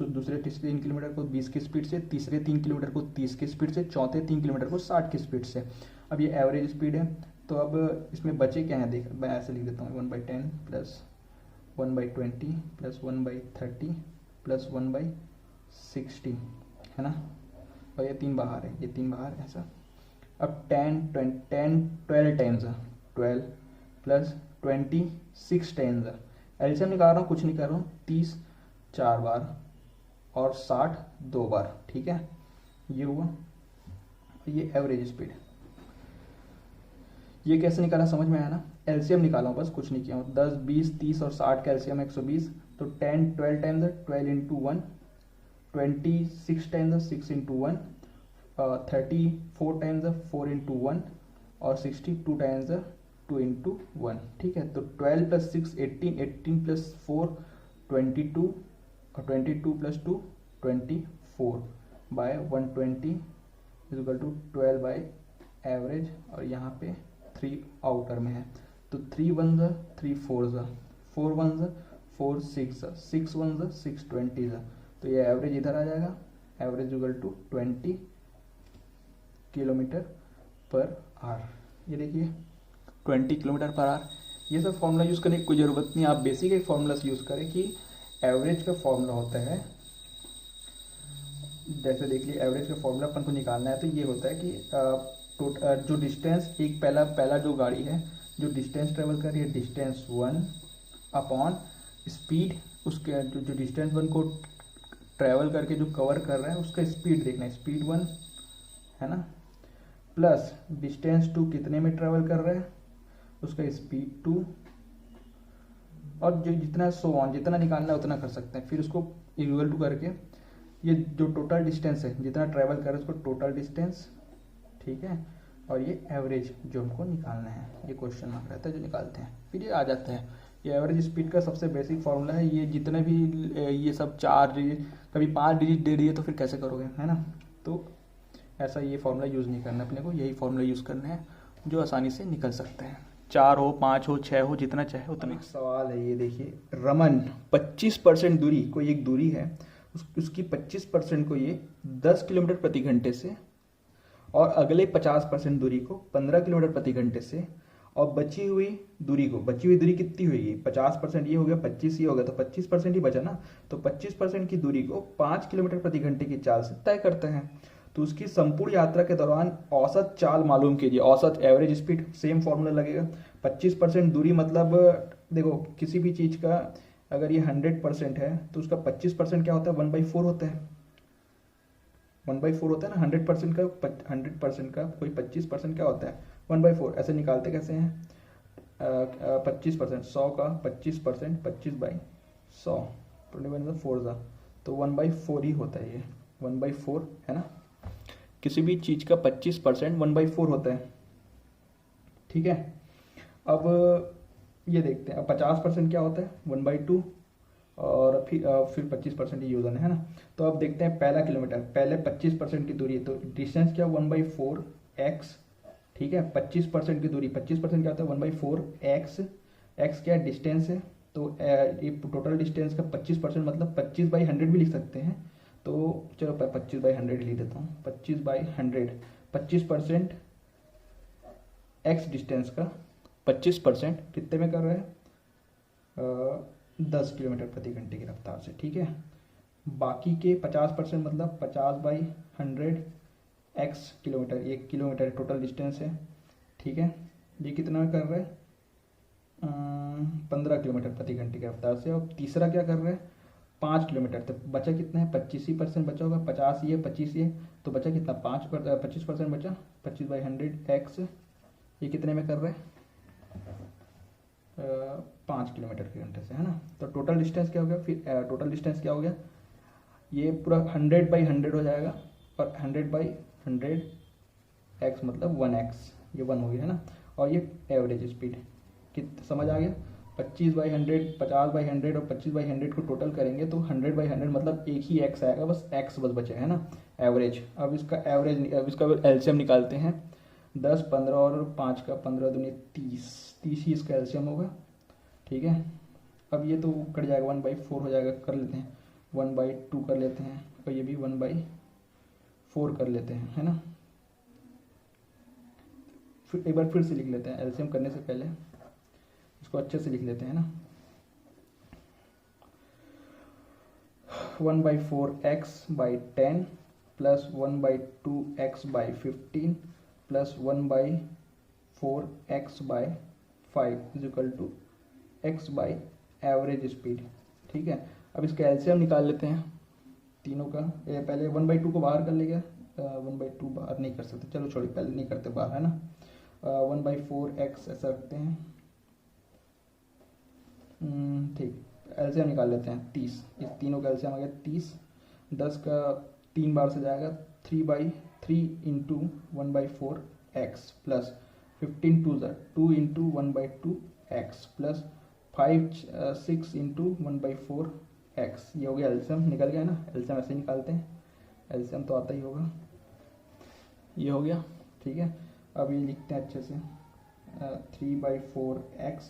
दूसरे 3 किलोमीटर को 20 की स्पीड से, तीसरे 3 किलोमीटर को 30 की स्पीड से, चौथे 3 किलोमीटर को 60 की स्पीड से। अब ये एवरेज स्पीड है, तो अब इसमें बचे क्या है, देख मैं ऐसे लिख देता हूँ, 1/10 + 1/20 + 1/30 + 1/60, है ना। और ये 3 बाहर है, ये 3 बाहर ऐसा। अब 10 12 टाइम्स, 12 + 26 टाइम्स, एलसीएम निकाल रहा हूँ, कुछ नहीं कर रहा हूँ, 30 4 बार और 60 2 बार, ठीक है, ये हुआ। ये एवरेज स्पीड, ये कैसे निकाला समझ में आया ना, एलसीएम निकाला हूँ बस, कुछ नहीं किया हूँ। 10 20 30 और 60 का एलसीएम 120, तो 10 12 टाइम्स 12 × 1, 26 टाइम्स 6 × 1, 34 टाइम्स 4 × 1, और 62 टाइम्स 2 × 1, ठीक है। तो 12 + 6 18, 18 + 4 22, और 22 + 2 24/120 = 12 बाई एवरेज। और यहाँ पे 3 आउटर में है, तो 3 1s 3 4s 4 1s 4 6 6 1s 6 20s, तो ये एवरेज इधर आ जाएगा, एवरेज = 20 km/h। ये देखिए 20 km/h। ये सब फॉर्मूला यूज़ करने की कोई ज़रूरत नहीं, आप बेसिक एक फॉर्मूला यूज़ करें कि एवरेज का फॉर्मूला होता है, जैसे देखिए एवरेज का फॉर्मूला अपन को निकालना है, तो ये होता है कि जो डिस्टेंस एक पहला जो गाड़ी है जो डिस्टेंस ट्रेवल कर रही है, डिस्टेंस 1 अपॉन स्पीड, उसके जो डिस्टेंस 1 को ट्रैवल करके जो कवर कर रहा है उसका स्पीड देखना है, स्पीड 1, है ना, प्लस डिस्टेंस 2 कितने में ट्रैवल कर रहा है, उसका स्पीड 2, और जो जितना सो ऑन, जितना निकालना है उतना कर सकते हैं। फिर उसको इक्वल टू करके ये जो टोटल डिस्टेंस है जितना ट्रैवल कर रहा है उसको टोटल डिस्टेंस, ठीक है, और ये एवरेज जो हमको निकालना है, ये क्वेश्चन मार्क रहता है जो निकालते हैं, फिर ये आ जाता है। ये एवरेज स्पीड का सबसे बेसिक फॉर्मूला है। ये जितने भी ये सब 4 डिजिट, कभी 5 डिजिट दे दिए तो फिर कैसे करोगे, है ना। तो ऐसा ये फॉर्मूला यूज़ नहीं करना अपने को, यही फॉर्मूला यूज़ करना है जो आसानी से निकल सकते हैं, 4 हो 5 हो 6 हो, जितना चाहे उतना। एक सवाल है, ये देखिए, रमन 25% दूरी, कोई एक दूरी है, उसकी 25% को ये 10 किलोमीटर प्रति घंटे से, और अगले 50% दूरी को 15 किलोमीटर प्रति घंटे से, और बची हुई दूरी कितनी हुई, 50% ये हो गया, 25 ये हो गया, तो 25% ही बचा ना, तो 25% की दूरी को 5 किलोमीटर प्रति घंटे की चाल से तय करते हैं। तो उसकी संपूर्ण यात्रा के दौरान औसत चाल मालूम कीजिए, औसत एवरेज स्पीड, सेम फॉर्मूला लगेगा। 25% दूरी मतलब देखो किसी भी चीज़ का अगर ये 100% है तो उसका 25% क्या होता है, 1/4 होता है, 1/4 होता है ना, 100% का कोई 25% क्या होता है, 1/4। ऐसे निकालते कैसे हैं, 25%, 100 का 25%, 25/100, 21/4, तो 1/4 ही होता है, ये 1/4 है ना, किसी भी चीज़ का 25% 1/4 होता है, ठीक है। अब ये देखते हैं, अब 50% क्या होता है, 1/2, और फिर 25% योजन है ना। तो अब देखते हैं पहला किलोमीटर, पहले 25% की दूरी है तो डिस्टेंस क्या 1/4 x, ठीक है। 25% की दूरी, 25% क्या होता है 1/4 x, x क्या डिस्टेंस है, तो ये टोटल डिस्टेंस का 25% मतलब 25/100 भी लिख सकते हैं। तो चलो 25/100 लिख देता हूँ, 25/100, 25% x डिस्टेंस का 25% कितने में कर रहे हैं 10 किलोमीटर प्रति घंटे की रफ्तार से, ठीक है। बाकी के 50% मतलब 50/100 x kilometre, 1 kilometre total distance है, ठीक है। ये कितना में कर रहे हैं 15 किलोमीटर प्रति घंटे की रफ्तार से। और तीसरा क्या कर रहे हैं 5 किलोमीटर, तो बचा कितना है 25% बचा होगा, 50 ये 25 ये, तो बचा कितना 25% बचा, 25/100 x, ये कितने में कर रहे हैं 5 किलोमीटर के घंटे से, है ना। तो टोटल डिस्टेंस क्या हो गया, फिर टोटल डिस्टेंस क्या हो गया, ये पूरा 100/100 हो जाएगा, और 100/100 x मतलब 1x, ये 1 हो गया है ना। और ये एवरेज स्पीड कित समझ आ गया, 25/100, 50/100 और 25/100 को टोटल करेंगे तो 100/100 मतलब एक ही x आएगा, बस x बस बचेगा, है ना, एवरेज। अब इसका एलसीएम निकालते हैं, 10, 15 और 5 का 15 दूनी 30, 30 ही इसका एलसीएम होगा, ठीक है। अब ये तो कट जाएगा, 1/4 हो जाएगा, कर लेते हैं 1/2 कर लेते हैं, और ये भी 1/4 कर लेते हैं, है ना। फिर एक बार फिर से लिख लेते हैं, एलसीएम करने से पहले इसको अच्छे से लिख लेते हैं ना। 1/4x/10 plus 1/2x/15 plus 1/4x/5 equal to x by average speed, ठीक है। अब इसका एलसीएम निकाल लेते हैं तीनों का। पहले 1/2 को बाहर कर लेगा, 1/2 बाहर नहीं कर सकते, चलो छोड़िए पहले नहीं करते बाहर, है ना। 1/4x ऐसा रखते हैं, ठीक। एलसीएम निकाल लेते हैं 30, इस तीनों का एलसीएम आ गया 30, 10 का 3 बार से जाएगा, 3/3 into 1/4x plus 15 2 into 1/2x plus 6 into 1/4x, ये हो गया एलसीएम, निकल गया ना। एलसीएम ऐसे ही निकालते हैं, एलसीएम तो आता ही होगा, ये हो गया, ठीक है। अब ये लिखते हैं अच्छे से, 3/4x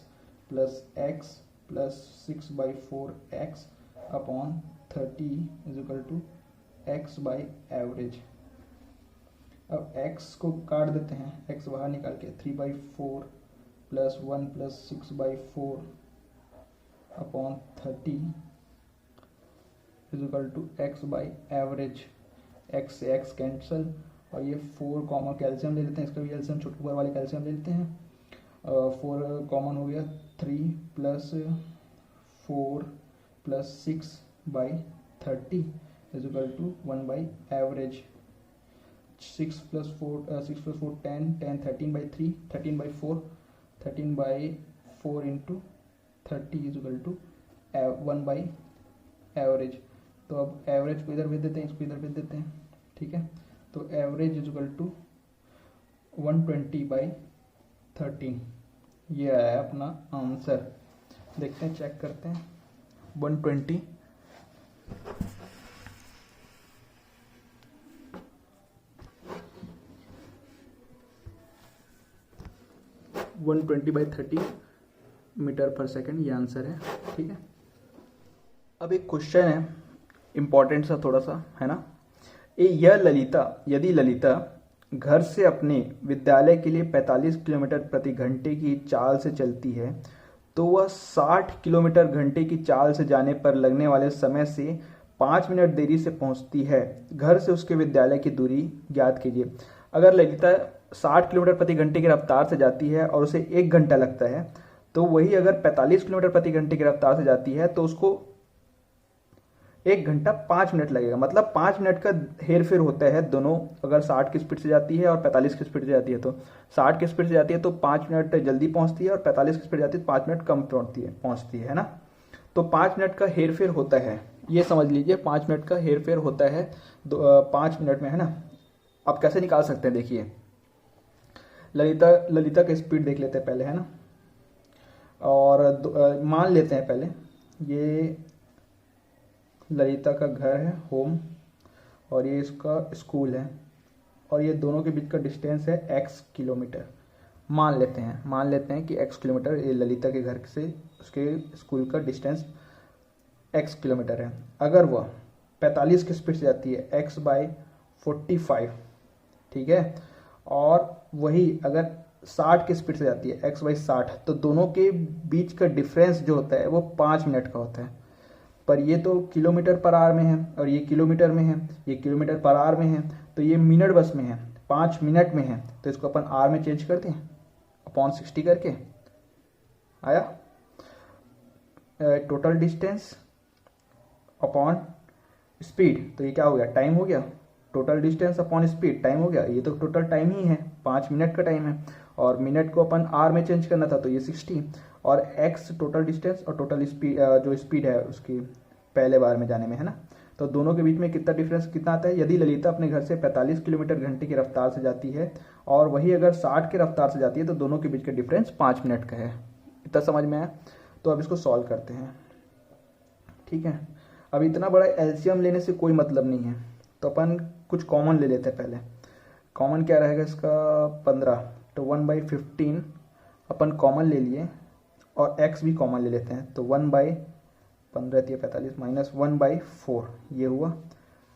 plus x plus 6/4x upon 30 equal to x by average. अब x को काट देते हैं, x बाहर निकाल के, 3/4 plus 1 plus 6/4 upon 30 equal to x by average. x से x कैंसिल, और ये 4 कॉमन कैल्शियम ले लेते हैं, इसका भी कैल्शियम छोटे ऊपर वाले कैल्शियम ले लेते हैं, 4 कॉमन हो गया, 3 plus 4 plus 6/30 equal to 1 by average. 6 plus 4 10, 10 13/3, 13/4, 13/4 into 30 equal to 1 by average. तो अब एवरेज को इधर भेज देते हैं, इसको इधर भेज देते हैं, ठीक है। तो एवरेज इजिकल टू 120/13, ये आया अपना आंसर। देखते हैं, चेक करते हैं, 120 120/30 मीटर पर सेकेंड, ये आंसर है, ठीक है। अब एक क्वेश्चन है इम्पॉर्टेंट सा थोड़ा सा, है ना। यदि ललिता घर से अपने विद्यालय के लिए 45 किलोमीटर प्रति घंटे की चाल से चलती है, तो वह 60 किलोमीटर घंटे की चाल से जाने पर लगने वाले समय से 5 मिनट देरी से पहुंचती है। घर से उसके विद्यालय की दूरी ज्ञात कीजिए। अगर ललिता 60 किलोमीटर प्रति घंटे की रफ्तार से जाती है और उसे 1 घंटा लगता है, तो वही अगर 45 किलोमीटर प्रति घंटे की रफ्तार से जाती है तो उसको 1 घंटा 5 मिनट लगेगा। मतलब 5 मिनट का हेर फेर होता है दोनों, अगर 60 की स्पीड से जाती है और 45 की स्पीड से जाती है। तो 60 की स्पीड से जाती है तो 5 मिनट जल्दी पहुंचती है, और 45 की स्पीड जाती है तो 5 मिनट कम पहुंचती है ना। तो 5 मिनट का हेर फेर होता है, ये समझ लीजिए, 5 मिनट का हेर फेर होता है 5 मिनट में, है ना। आप कैसे निकाल सकते हैं, देखिए, ललिता का स्पीड देख लेते हैं पहले, है ना। और मान लेते हैं पहले ये ललिता का घर है, होम, और ये इसका स्कूल है, और ये दोनों के बीच का डिस्टेंस है x किलोमीटर। मान लेते हैं कि x किलोमीटर ये ललिता के घर से उसके स्कूल का डिस्टेंस x किलोमीटर है। अगर वह 45 की स्पीड से जाती है x/45, ठीक है, और वही अगर 60 की स्पीड से जाती है x/60, तो दोनों के बीच का डिफरेंस जो होता है वो 5 मिनट का होता है। पर ये तो किलोमीटर पर आवर में है और ये किलोमीटर में है, ये किलोमीटर पर आवर में है, तो ये मिनट बस में है, 5 मिनट में है, तो इसको अपन आवर में चेंज करते हैं अपॉन 60 करके। आया टोटल डिस्टेंस अपॉन स्पीड, तो ये क्या हो गया, टाइम हो गया। Total distance upon speed, time हो गया। ये तो टोटल टाइम ही है, 5 मिनट का टाइम है, और मिनट को अपन आवर में चेंज करना था, तो ये 60, और x टोटल डिस्टेंस और टोटल स्पीड जो स्पीड है उसकी पहले बार में जाने में, है ना। तो दोनों के बीच में कितना डिफरेंस कितना आता है, यदि ललिता अपने घर से 45 किलोमीटर घंटे की रफ्तार से जाती है और वही अगर 60 की रफ्तार से जाती है, तो दोनों के बीच का डिफरेंस 5 मिनट का है। इतना समझ में आया। तो अब इसको सॉल्व करते हैं, ठीक है। अब इतना बड़ा एलसीएम लेने से कोई मतलब नहीं है, तो अपन कुछ कॉमन ले लेते हैं पहले। कॉमन क्या रहेगा इसका, 15, तो 1/15 अपन कॉमन ले लिए, और x भी कॉमन ले लेते हैं, तो 1/15 माइनस 1/4 ये हुआ,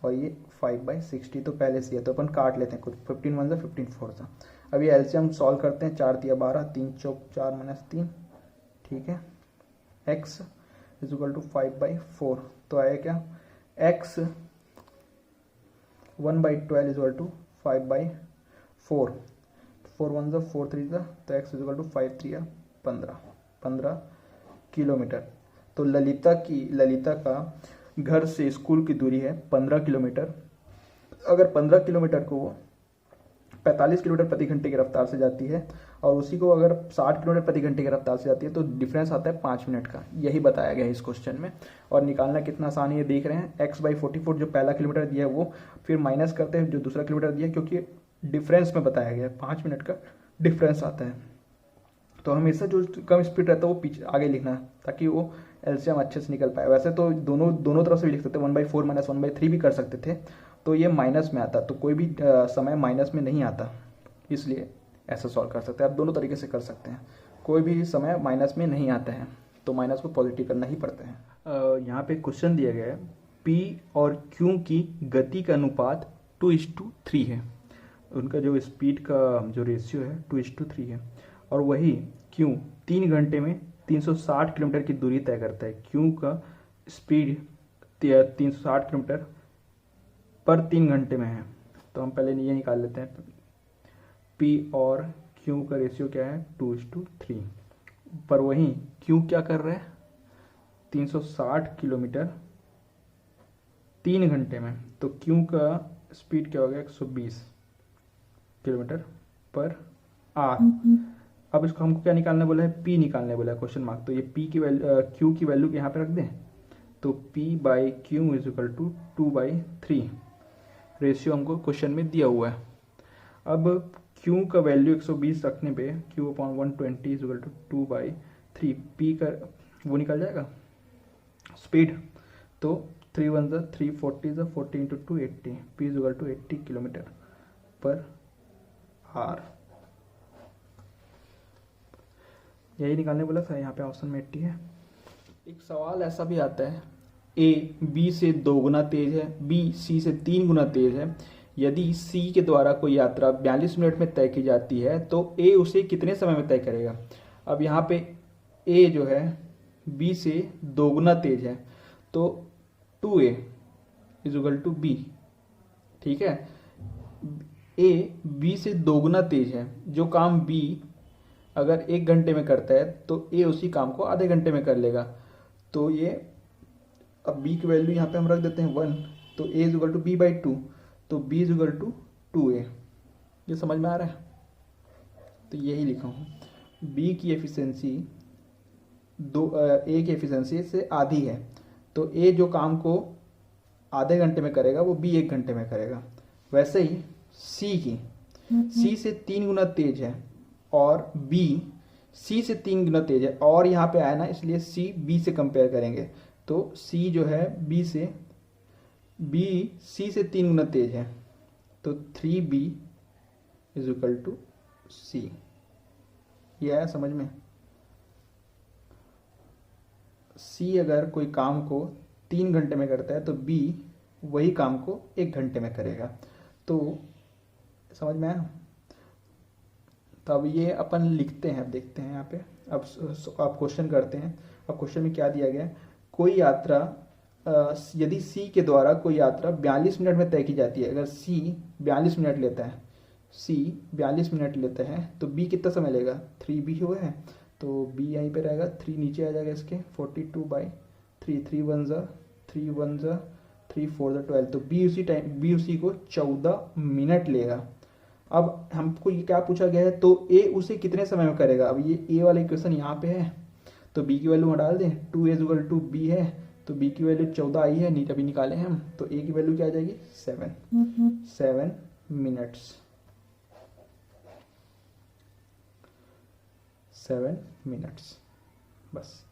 और ये 5/60 तो पहले से है, तो अपन काट लेते हैं कुछ, 15 1 15 4। अब ये एलसीएम सॉल्व करते हैं, 4 तिया 12, 3 चौक 4 माइनस 3, ठीक है। x इज इक्वल टू 5/4, तो आया क्या, x 1/12 इज इक्वल टू 5/4, 4 1 4 3, तो x is equal to 5 3 15 kilometre. तो ललिता का घर से स्कूल की दूरी है 15 किलोमीटर। अगर 15 किलोमीटर को वो 45 किलोमीटर प्रति घंटे की रफ्तार से जाती है, और उसी को अगर 60 किलोमीटर प्रति घंटे की रफ्तार से जाती है, तो डिफरेंस आता है 5 मिनट का। यही बताया गया है इस क्वेश्चन में, और निकालना कितना आसान है ये देख रहे हैं। x/44 जो पहला किलोमीटर दिया है वो, फिर माइनस करते हैं जो दूसरा किलोमीटर दिया है, क्योंकि डिफरेंस में बताया गया है, 5 मिनट का डिफरेंस आता है। तो हमेशा जो कम स्पीड रहता है वो पीछे आगे लिखना है, ताकि वो एलसीएम अच्छे से निकल पाए। वैसे तो दोनों तरफ से भी लिख सकते हैं, 1/4 माइनस 1/3 भी कर सकते थे, तो ये माइनस में आता, तो कोई भी समय माइनस में नहीं आता, इसलिए ऐसा सॉल्व कर सकते हैं। आप दोनों तरीके से कर सकते हैं, कोई भी समय माइनस में नहीं आता है, तो माइनस को पॉजिटिव करना ही पड़ता है। यहाँ पे क्वेश्चन दिया गया है, P और Q की गति का अनुपात 2:3 है। उनका जो स्पीड का जो रेशियो है 2:3 है, और वही Q 3 घंटे में 360 किलोमीटर की दूरी तय करता है। Q का स्पीड 360 किलोमीटर पर 3 घंटे में है, तो हम पहले ये निकाल लेते हैं। P और Q का रेशियो क्या है, 2:3, पर वहीं Q क्या कर रहा है, 360 किलोमीटर 3 घंटे में, तो Q का स्पीड क्या हो गया, 120 किलोमीटर पर आवर। अब इसको हमको क्या निकालने बोला है, P निकालने बोला है, क्वेश्चन मार्क। तो ये P की वैल्यू, Q की वैल्यू यहाँ पे रख दें, तो P/Q is equal to 2/3 ratio हमको क्वेश्चन में दिया हुआ है। अब Q का वैल्यू 120 रखने पे Q/120 is equal to 2/3, P का वो निकल जाएगा स्पीड, तो 3 1 340 40 × 2 80, P is equal to 80 kilometre per hour. यही निकालने बोला था, यहाँ पे ऑप्शन में 80 है। एक सवाल ऐसा भी आता है, A B से 2 गुना तेज है, B C से 3 गुना तेज है। यदि C के द्वारा कोई यात्रा 42 मिनट में तय की जाती है, तो A उसे कितने समय में तय करेगा। अब यहाँ पे A जो है B से 2 गुना तेज है, तो 2A is equal to B, ठीक है। A B से 2 गुना तेज है, जो काम B अगर 1 घंटे में करता है, तो A उसी काम को आधे घंटे में कर लेगा। तो ये अब B की वैल्यू यहाँ पे हम रख देते हैं 1, तो A is equal to B/2, तो B is equal to 2A। ये समझ में आ रहा है, तो यही लिखा हूँ। B की एफिशिएंसी A की एफिशिएंसी से आधी है, तो A जो काम को आधे घंटे में करेगा वो B 1 घंटे में करेगा। वैसे ही C से 3 गुना तेज है, और B C से 3 गुना तेज है, और यहाँ पे आया ना, इसलिए C B से कंपेयर करेंगे, तो C जो है B से बी सी से 3 गुना तेज है, तो 3B इज इक्वल टू सी। ये आया समझ में? सी अगर कोई काम को 3 घंटे में करता है तो बी वही काम को 1 घंटे में करेगा। तो समझ में आया? तो अब ये अपन लिखते हैं, अब देखते हैं यहाँ पे। अब क्वेश्चन करते हैं। अब क्वेश्चन में क्या दिया गया है? कोई यात्रा यदि सी के द्वारा कोई यात्रा 42 मिनट में तय की जाती है, अगर सी 42 मिनट लेता है, सी 42 मिनट लेता है तो बी कितना समय लेगा? 3B हुआ है, तो बी यहीं पे रहेगा, 3 नीचे आ जाएगा इसके, 42/3, 3 वन ज़ा 3 वन ज़ा 3 4 ज़ा 12, तो बी उसी को 14 मिनट लेगा। अब हमको ये क्या पूछा गया है? तो ए उसे कितने समय में करेगा? अब ये ए वाला इक्वेशन यहाँ पे है, तो बी की वैल्यू वहाँ डाल दें, 2A=B है, तो बी की वैल्यू 14 आई है, नीचे अभी निकाले हम, तो ए की वैल्यू क्या आ जाएगी? 7 मिनट्स, 7 मिनट्स। बस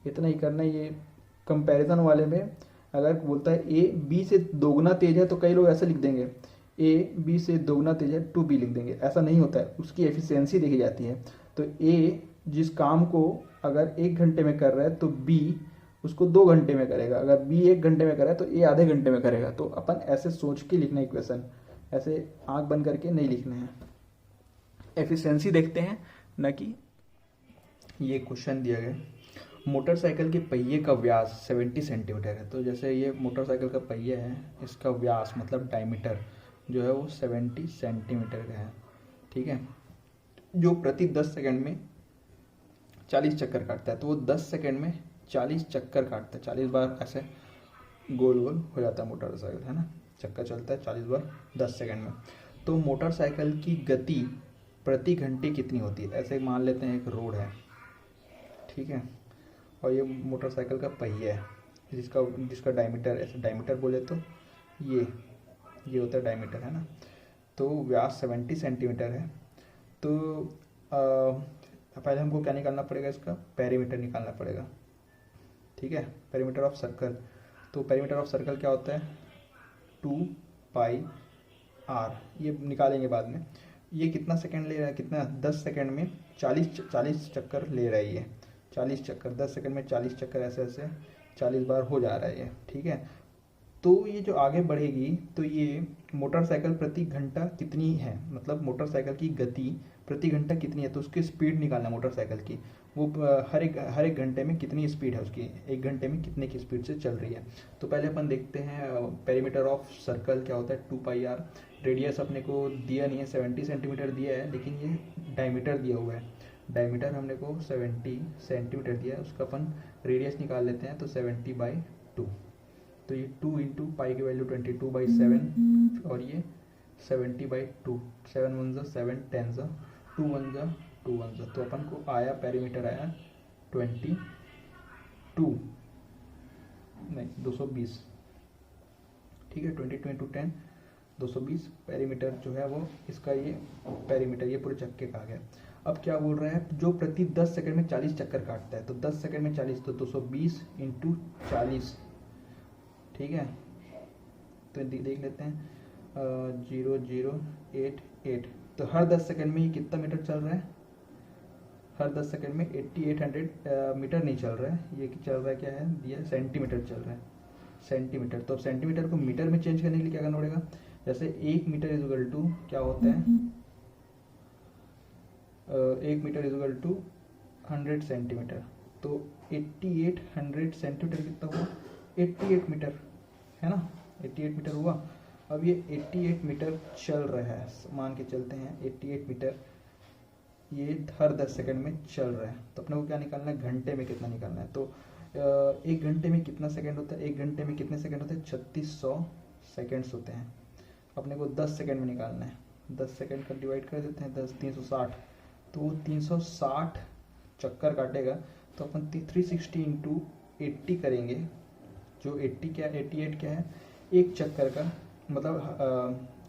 इतना ही करना है। ये कंपैरिजन वाले में अगर बोलता है ए बी से दोगुना तेज है, तो कई लोग ऐसा लिख देंगे, ए बी से दोगुना तेज है 2B लिख देंगे। ऐसा नहीं होता है, उसकी एफिशिएंसी देखी जाती है। तो ए जिस काम को अगर 1 घंटे में कर रहा है तो बी उसको 2 घंटे में करेगा, अगर बी 1 घंटे में कर रहा है तो ए आधे घंटे में करेगा। तो अपन ऐसे सोच के लिखना है इक्वेशन, ऐसे आंख बंद करके नहीं लिखना है। एफिशिएंसी देखते हैं, न कि ये क्वेश्चन दिया गया मोटरसाइकिल के पहिए का व्यास 70 सेंटीमीटर है। तो जैसे ये मोटरसाइकिल का पहिया है, इसका व्यास मतलब डायमीटर जो है वो 70 सेंटीमीटर का है, ठीक है, जो प्रति 10 सेकंड में 40 चक्कर काटता है। तो वो 10 सेकंड में 40 चक्कर काटता है, 40 बार ऐसे गोल गोल हो जाता है मोटरसाइकिल, है ना, चक्कर चलता है 40 बार 10 सेकंड में। तो मोटरसाइकिल की गति प्रति घंटे कितनी होती है? ऐसे मान लेते हैं एक रोड है, ठीक है, और ये मोटरसाइकिल का पहिया है जिसका डायमीटर, ऐसे डायमीटर बोले तो ये होता है डायमीटर, है ना। तो व्यास 70 सेंटीमीटर है। तो पहले हमको क्या निकालना पड़ेगा? इसका पेरीमीटर निकालना पड़ेगा, ठीक है, पेरीमीटर ऑफ सर्कल। तो पेरीमीटर ऑफ सर्कल क्या होता है? 2πr, ये निकालेंगे बाद में। ये कितना सेकंड ले रहा है? कितना? 10 सेकंड में 40 चक्कर ले रहा है ये, 40 चक्कर 10 सेकंड में 40 चक्कर ऐसे ऐसे 40 बार हो जा रहा है ये, ठीक है। तो ये जो आगे बढ़ेगी तो ये मोटरसाइकिल प्रति घंटा कितनी है, मतलब मोटरसाइकिल की गति प्रति घंटा कितनी है, तो उसकी स्पीड निकालना मोटरसाइकिल की, वो हर एक घंटे में कितनी स्पीड है उसकी, 1 घंटे में कितने की स्पीड से चल रही है। तो पहले अपन देखते हैं पेरीमीटर ऑफ सर्कल क्या होता है, 2πr। रेडियस अपने को दिया नहीं है, 70 सेंटीमीटर दिया है, लेकिन ये डायमीटर दिया हुआ है, डायमीटर हमने को 70 सेंटीमीटर दिया है, उसका अपन रेडियस निकाल लेते हैं, तो 70/2। तो ये 2 इंटू पाई की वैल्यू 22/7 और ये 70/2, 7 वन ज़ा 7, 10 ज़ा 2 वन ज़ा 2 वन ज़ा। तो अपन को आया पेरीमीटर आया 220, ठीक है, 22 इंटू 10 220 पेरीमीटर जो है वो इसका, ये पेरीमीटर ये पूरे चक्के का आ गया। अब क्या बोल रहा है? जो प्रति 10 सेकंड में 40 चक्कर काटता है, तो 10 सेकंड में 40, तो 220 इंटू 40, ठीक है। तो देख लेते हैं 0088, तो हर 10 सेकंड में ये कितना मीटर चल रहा है? हर 10 सेकंड में 8800 मीटर नहीं चल रहा है, ये चल रहा है क्या है, ये सेंटीमीटर चल रहा है, सेंटीमीटर। तो अब सेंटीमीटर को मीटर में चेंज करने के लिए क्या करना पड़ेगा? जैसे 1 मीटर इज इक्वल टू क्या होता है, 1 metre is equal to 100 centimetre. तो 8800 सेंटीमीटर कितना हुआ? 88 मीटर, है ना, 88 मीटर हुआ। अब ये 88 मीटर चल रहा है, मान के चलते हैं 88 मीटर ये हर 10 सेकंड में चल रहा है। तो अपने को क्या निकालना है? घंटे में कितना निकालना है। तो 1 घंटे में कितना सेकंड होता है? 1 घंटे में कितने सेकंड होते हैं? 3600 सेकंड्स होते हैं। अपने को 10 सेकंड में निकालना है, 10 सेकंड का डिवाइड कर देते हैं 10, 360, तो वो 360 चक्कर काटेगा। तो अपन 360 इंटू 80 करेंगे, जो 80 क्या 88 क्या है, एक चक्कर का मतलब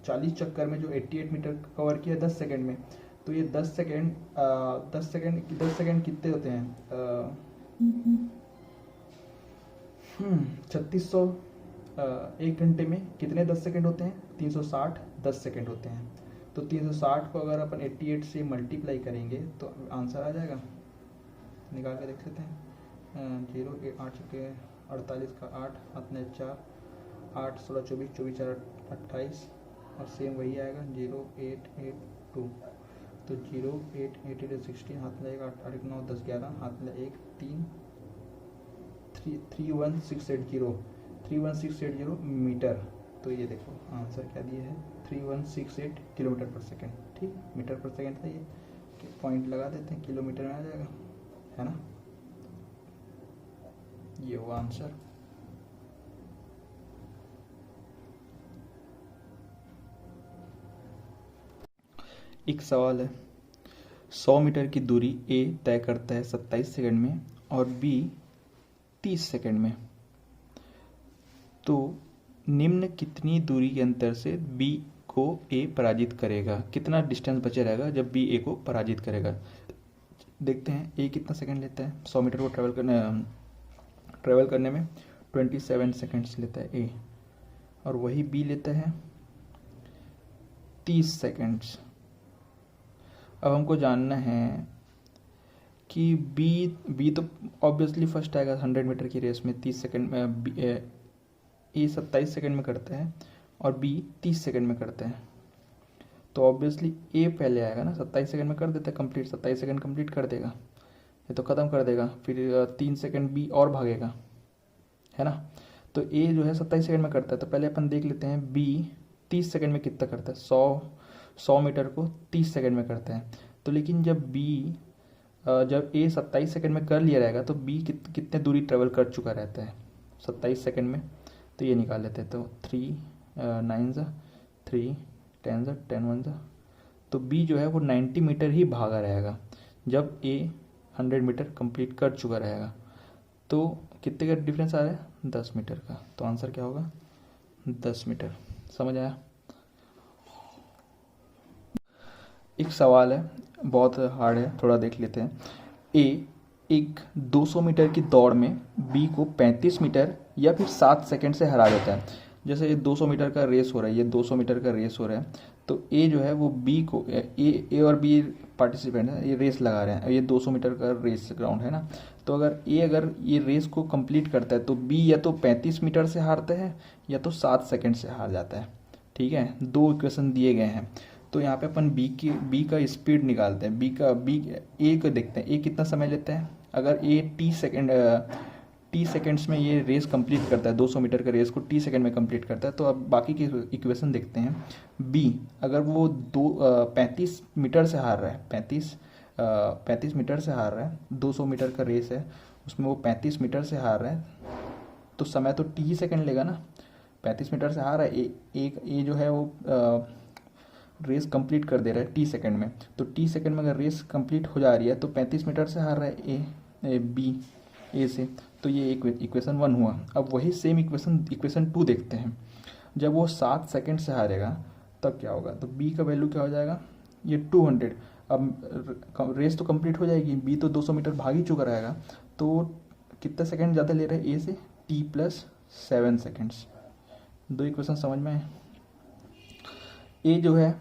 40 चक्कर में जो 88 मीटर कवर किया 10 सेकंड में। तो ये 10 सेकंड कितने होते हैं? 3600 एक घंटे में कितने 10 सेकंड होते हैं? 360 10 सेकंड होते हैं। तो 360 को अगर अपन 88 से मल्टीप्लाई करेंगे तो आंसर आ जाएगा। निकाल के देख लेते हैं। 0 8 चुके 48 का 8 हाथ में 4 8 16 24 24 4 28 और सेम वही आएगा 0882। तो 0888 16 हाथ में लगेगा 8 8 9 10 11 हाथ में 1 3 31680 मीटर। तो ये देखो आंसर क्या दिया है 3168 किलोमीटर पर सेकेंड। ठीक, मीटर पर सेकेंड था ये, पॉइंट लगा देते हैं, किलोमीटर में आ जाएगा, है ना। ये हुआ आंसर। एक सवाल है, 100 मीटर की दूरी ए तय करता है 27 सेकंड में और बी 30 सेकंड में, तो निम्न कितनी दूरी के अंतर से बी को ए पराजित करेगा? कितना डिस्टेंस बचे रहेगा जब बी ए को पराजित करेगा? देखते हैं ए कितना सेकंड लेता है 100 मीटर को ट्रेवल करने में 27 सेकंड्स लेता है ए, और वही बी लेता है 30 सेकंड्स। अब हमको जानना है कि बी तो ऑब्वियसली फर्स्ट आएगा 100 मीटर की रेस में 30 सेकंड में, ए 27 सेकंड में करता है और बी 30 सेकंड में करता है, तो ऑब्वियसली ए पहले आएगा ना, 27 सेकंड में कर देता है कंप्लीट, 27 सेकंड कंप्लीट कर देगा, ये तो ख़त्म कर देगा, फिर 3 सेकंड बी और भागेगा, है ना। तो ए जो है 27 सेकंड में करता है, तो पहले अपन देख लेते हैं बी 30 सेकंड में कितना करता है। 100 मीटर को 30 सेकंड में करता है, तो लेकिन जब ए 27 सेकंड में कर लिया रहेगा तो बी कितने दूरी ट्रेवल कर चुका रहता है 27 सेकंड में, तो ये निकाल लेते हैं। तो 3 9 3 10 10 1 तो बी जो है वो 90 मीटर ही भागा रहेगा जब ए 100 मीटर कंप्लीट कर चुका रहेगा। तो कितने का डिफरेंस आ रहा है? 10 मीटर का। तो आंसर क्या होगा? 10 मीटर। समझ आया? एक सवाल है, बहुत हार्ड है, थोड़ा देख लेते हैं। ए एक 200 मीटर की दौड़ में बी को 35 मीटर या फिर 7 सेकंड से हरा देता है। जैसे ये 200 मीटर का रेस हो रहा है, ये 200 मीटर का रेस हो रहा है, तो ए जो है वो बी को, ए और बी पार्टिसिपेंट है, ये रेस लगा रहे हैं, ये 200 मीटर का रेस ग्राउंड है ना। तो अगर ये रेस को कंप्लीट करता है तो बी या तो 35 मीटर से हारता है या तो 7 सेकंड से हार जाता है। ठीक है, दो इक्वेशन दिए गए हैं, तो यहाँ पे अपन बी का स्पीड निकालते हैं। ए को देखते हैं, ए कितना समय लेता है। अगर ए टी सेकेंड्स में ये रेस कंप्लीट करता है, 200 मीटर का रेस को टी सेकेंड में कंप्लीट करता है, तो अब बाकी की इक्वेशन देखते हैं। बी अगर वो 35 मीटर से हार रहा है, 35 मीटर से हार रहा है, 200 मीटर का रेस है, उसमें वो 35 मीटर से हार रहा है, तो समय तो टी सेकेंड लेगा ना। 35 मीटर से हार रहा है, ए जो है वो रेस कंप्लीट कर दे रहा है टी सेकंड में, तो टी सेकंड में अगर रेस कंप्लीट हो जा रही है तो 35 मीटर से हार रहा है बी ए से, तो ये इक्वेशन 1 हुआ। अब वही सेम इक्वेशन 2 देखते हैं। जब वो 7 सेकंड से हारेगा तब क्या होगा? तो बी का वैल्यू क्या हो जाएगा? ये 200। अब रेस तो कंप्लीट हो जाएगी, बी तो 200 मीटर भाग ही चुका रहेगा, तो कितना सेकंड ज़्यादा ले रहा है ए से? T plus 7 seconds. दो इक्वेशन समझ में आए? ए जो है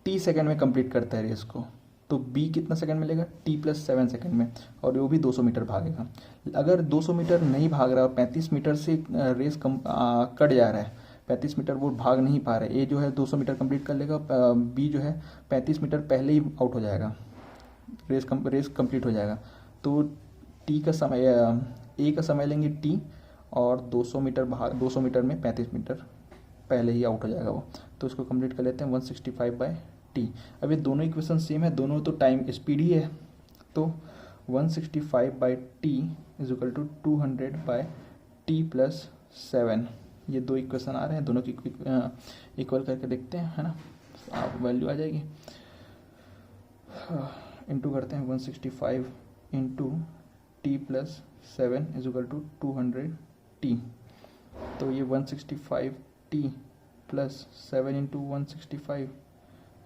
टी सेकंड में कंप्लीट करता है रेस को, तो बी कितना सेकंड में लेगा? टी प्लस 7 सेकंड में, और वो भी 200 मीटर भागेगा। अगर 200 मीटर नहीं भाग रहा है, 35 मीटर से रेस कट जा रहा है, 35 मीटर वो भाग नहीं पा रहा है, ए जो है 200 मीटर कंप्लीट कर लेगा, बी जो है 35 मीटर पहले ही आउट हो जाएगा, रेस कंप्लीट हो जाएगा। तो टी का समय, ए का समय लेंगे टी, और 200 मीटर में 35 मीटर पहले ही आउट हो जाएगा वो, तो इसको कंप्लीट कर लेते हैं 165/t। अब ये दोनों इक्वेशन सेम है, दोनों तो टाइम स्पीड ही है, तो 165/t is equal to 200/t plus 7। ये दो इक्वेशन आ रहे हैं, दोनों की इक्वल करके देखते हैं, है ना, आप वैल्यू आ जाएगी। इंटू करते हैं 165 into T plus 7 is equal to 200t। तो ये 165t plus 7 into 165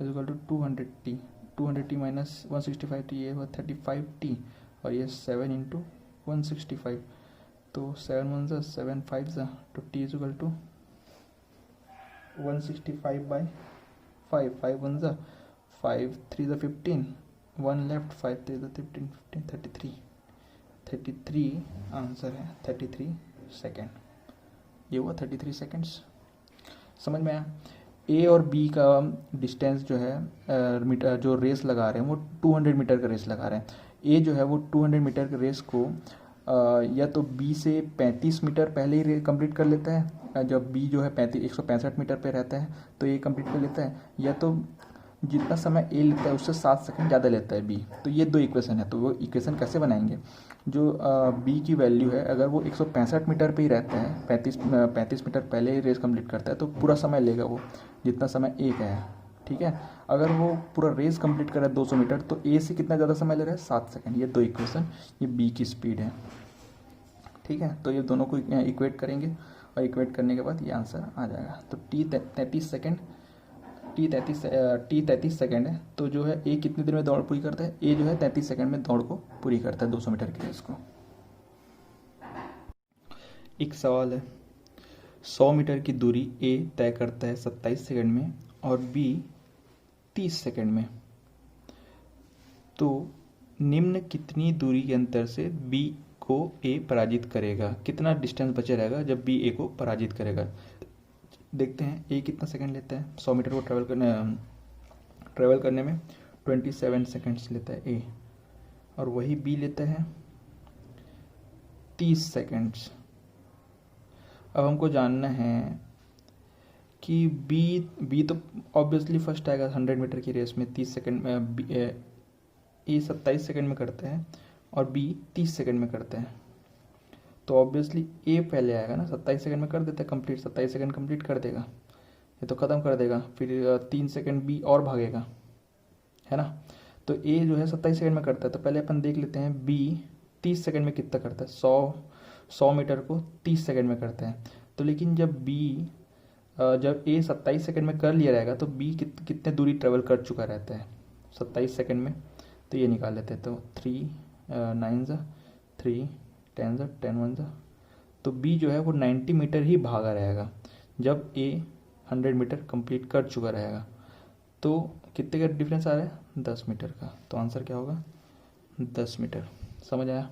is equal to 200t। 200t minus 165t, ये हुआ 35t, और ये 7 इंटू 165, तो 7 1 7 5 तो t इज इक्वल टू 165/5, 5 1 ज़ा 5 3 ज़ा 15, 1 लेफ्ट, 5 3 ज़ा 15, 15 33 आंसर है 33 सेकेंड। ये हुआ 33 सेकेंड्स। समझ में आया। ए और बी का डिस्टेंस जो है मीटर जो रेस लगा रहे हैं वो 200 मीटर का रेस लगा रहे हैं। ए जो है वो 200 मीटर के रेस को या तो बी से 35 मीटर पहले ही कंप्लीट कर लेता है, जब बी जो है 165 मीटर पे रहता है तो ये कंप्लीट कर लेता है, या तो जितना समय ए लेता है उससे 7 सेकंड ज़्यादा लेता है बी। तो ये दो इक्वेशन है। तो वो इक्वेशन कैसे बनाएंगे, जो बी की वैल्यू है अगर वो 165 मीटर पे ही रहता है, 35 मीटर पहले ही रेस कंप्लीट करता है तो पूरा समय लेगा वो जितना समय ए का है। ठीक है, अगर वो पूरा रेस कंप्लीट कर रहा है 200 मीटर तो ए से कितना ज़्यादा समय ले रहा है, 7 सेकंड। ये दो इक्वेशन, ये बी की स्पीड है। ठीक है, तो ये दोनों को इक्वेट करेंगे और इक्वेट करने के बाद ये आंसर आ जाएगा। तो टी 33 सेकेंड, टी 33 सेकेंड है। तो जो है ए कितनी देर में दौड़ पूरी करता है, ए जो है 33 सेकेंड में दौड़ को पूरी करता है 200 मीटर की रेस को। एक सवाल है, 100 मीटर की दूरी ए तय करता है 27 सेकेंड में और बी 30 सेकेंड में, तो निम्न कितनी दूरी के अंतर से बी को ए पराजित करेगा। कितना डिस्टेंस बचे रहेगा जब बी ए को पराजित करेगा। देखते हैं ए कितना सेकंड लेता है 100 मीटर को ट्रेवल करने में 27 सेकंड्स लेता है ए, और वही बी लेता है 30 सेकंड्स। अब हमको जानना है कि बी तो ऑब्वियसली फर्स्ट आएगा 100 मीटर की रेस में 30 सेकंड में, ए 27 सेकंड में करता है और बी 30 सेकंड में करता है, तो ऑब्वियसली ए पहले आएगा ना, 27 सेकंड में कर देता है कंप्लीट, 27 सेकंड कंप्लीट कर देगा, ये तो ख़त्म कर देगा, फिर 3 सेकंड बी और भागेगा, है ना। तो ए जो है 27 सेकंड में करता है, तो पहले अपन देख लेते हैं बी 30 सेकंड में कितना करता है। 100 मीटर को 30 सेकंड में करता है। तो लेकिन जब ए 27 सेकंड में कर लिया रहेगा तो बी कितने दूरी ट्रेवल कर चुका रहता है 27 सेकंड में, तो ये निकाल लेते हैं। तो 3 9 ज़ा 3 10 ज़ा 10 1 ज़ा, तो बी जो है वो 90 मीटर ही भागा रहेगा जब ए 100 मीटर कंप्लीट कर चुका रहेगा। तो कितने का डिफरेंस आ रहा है, 10 मीटर का। तो आंसर क्या होगा, 10 मीटर। समझ आया।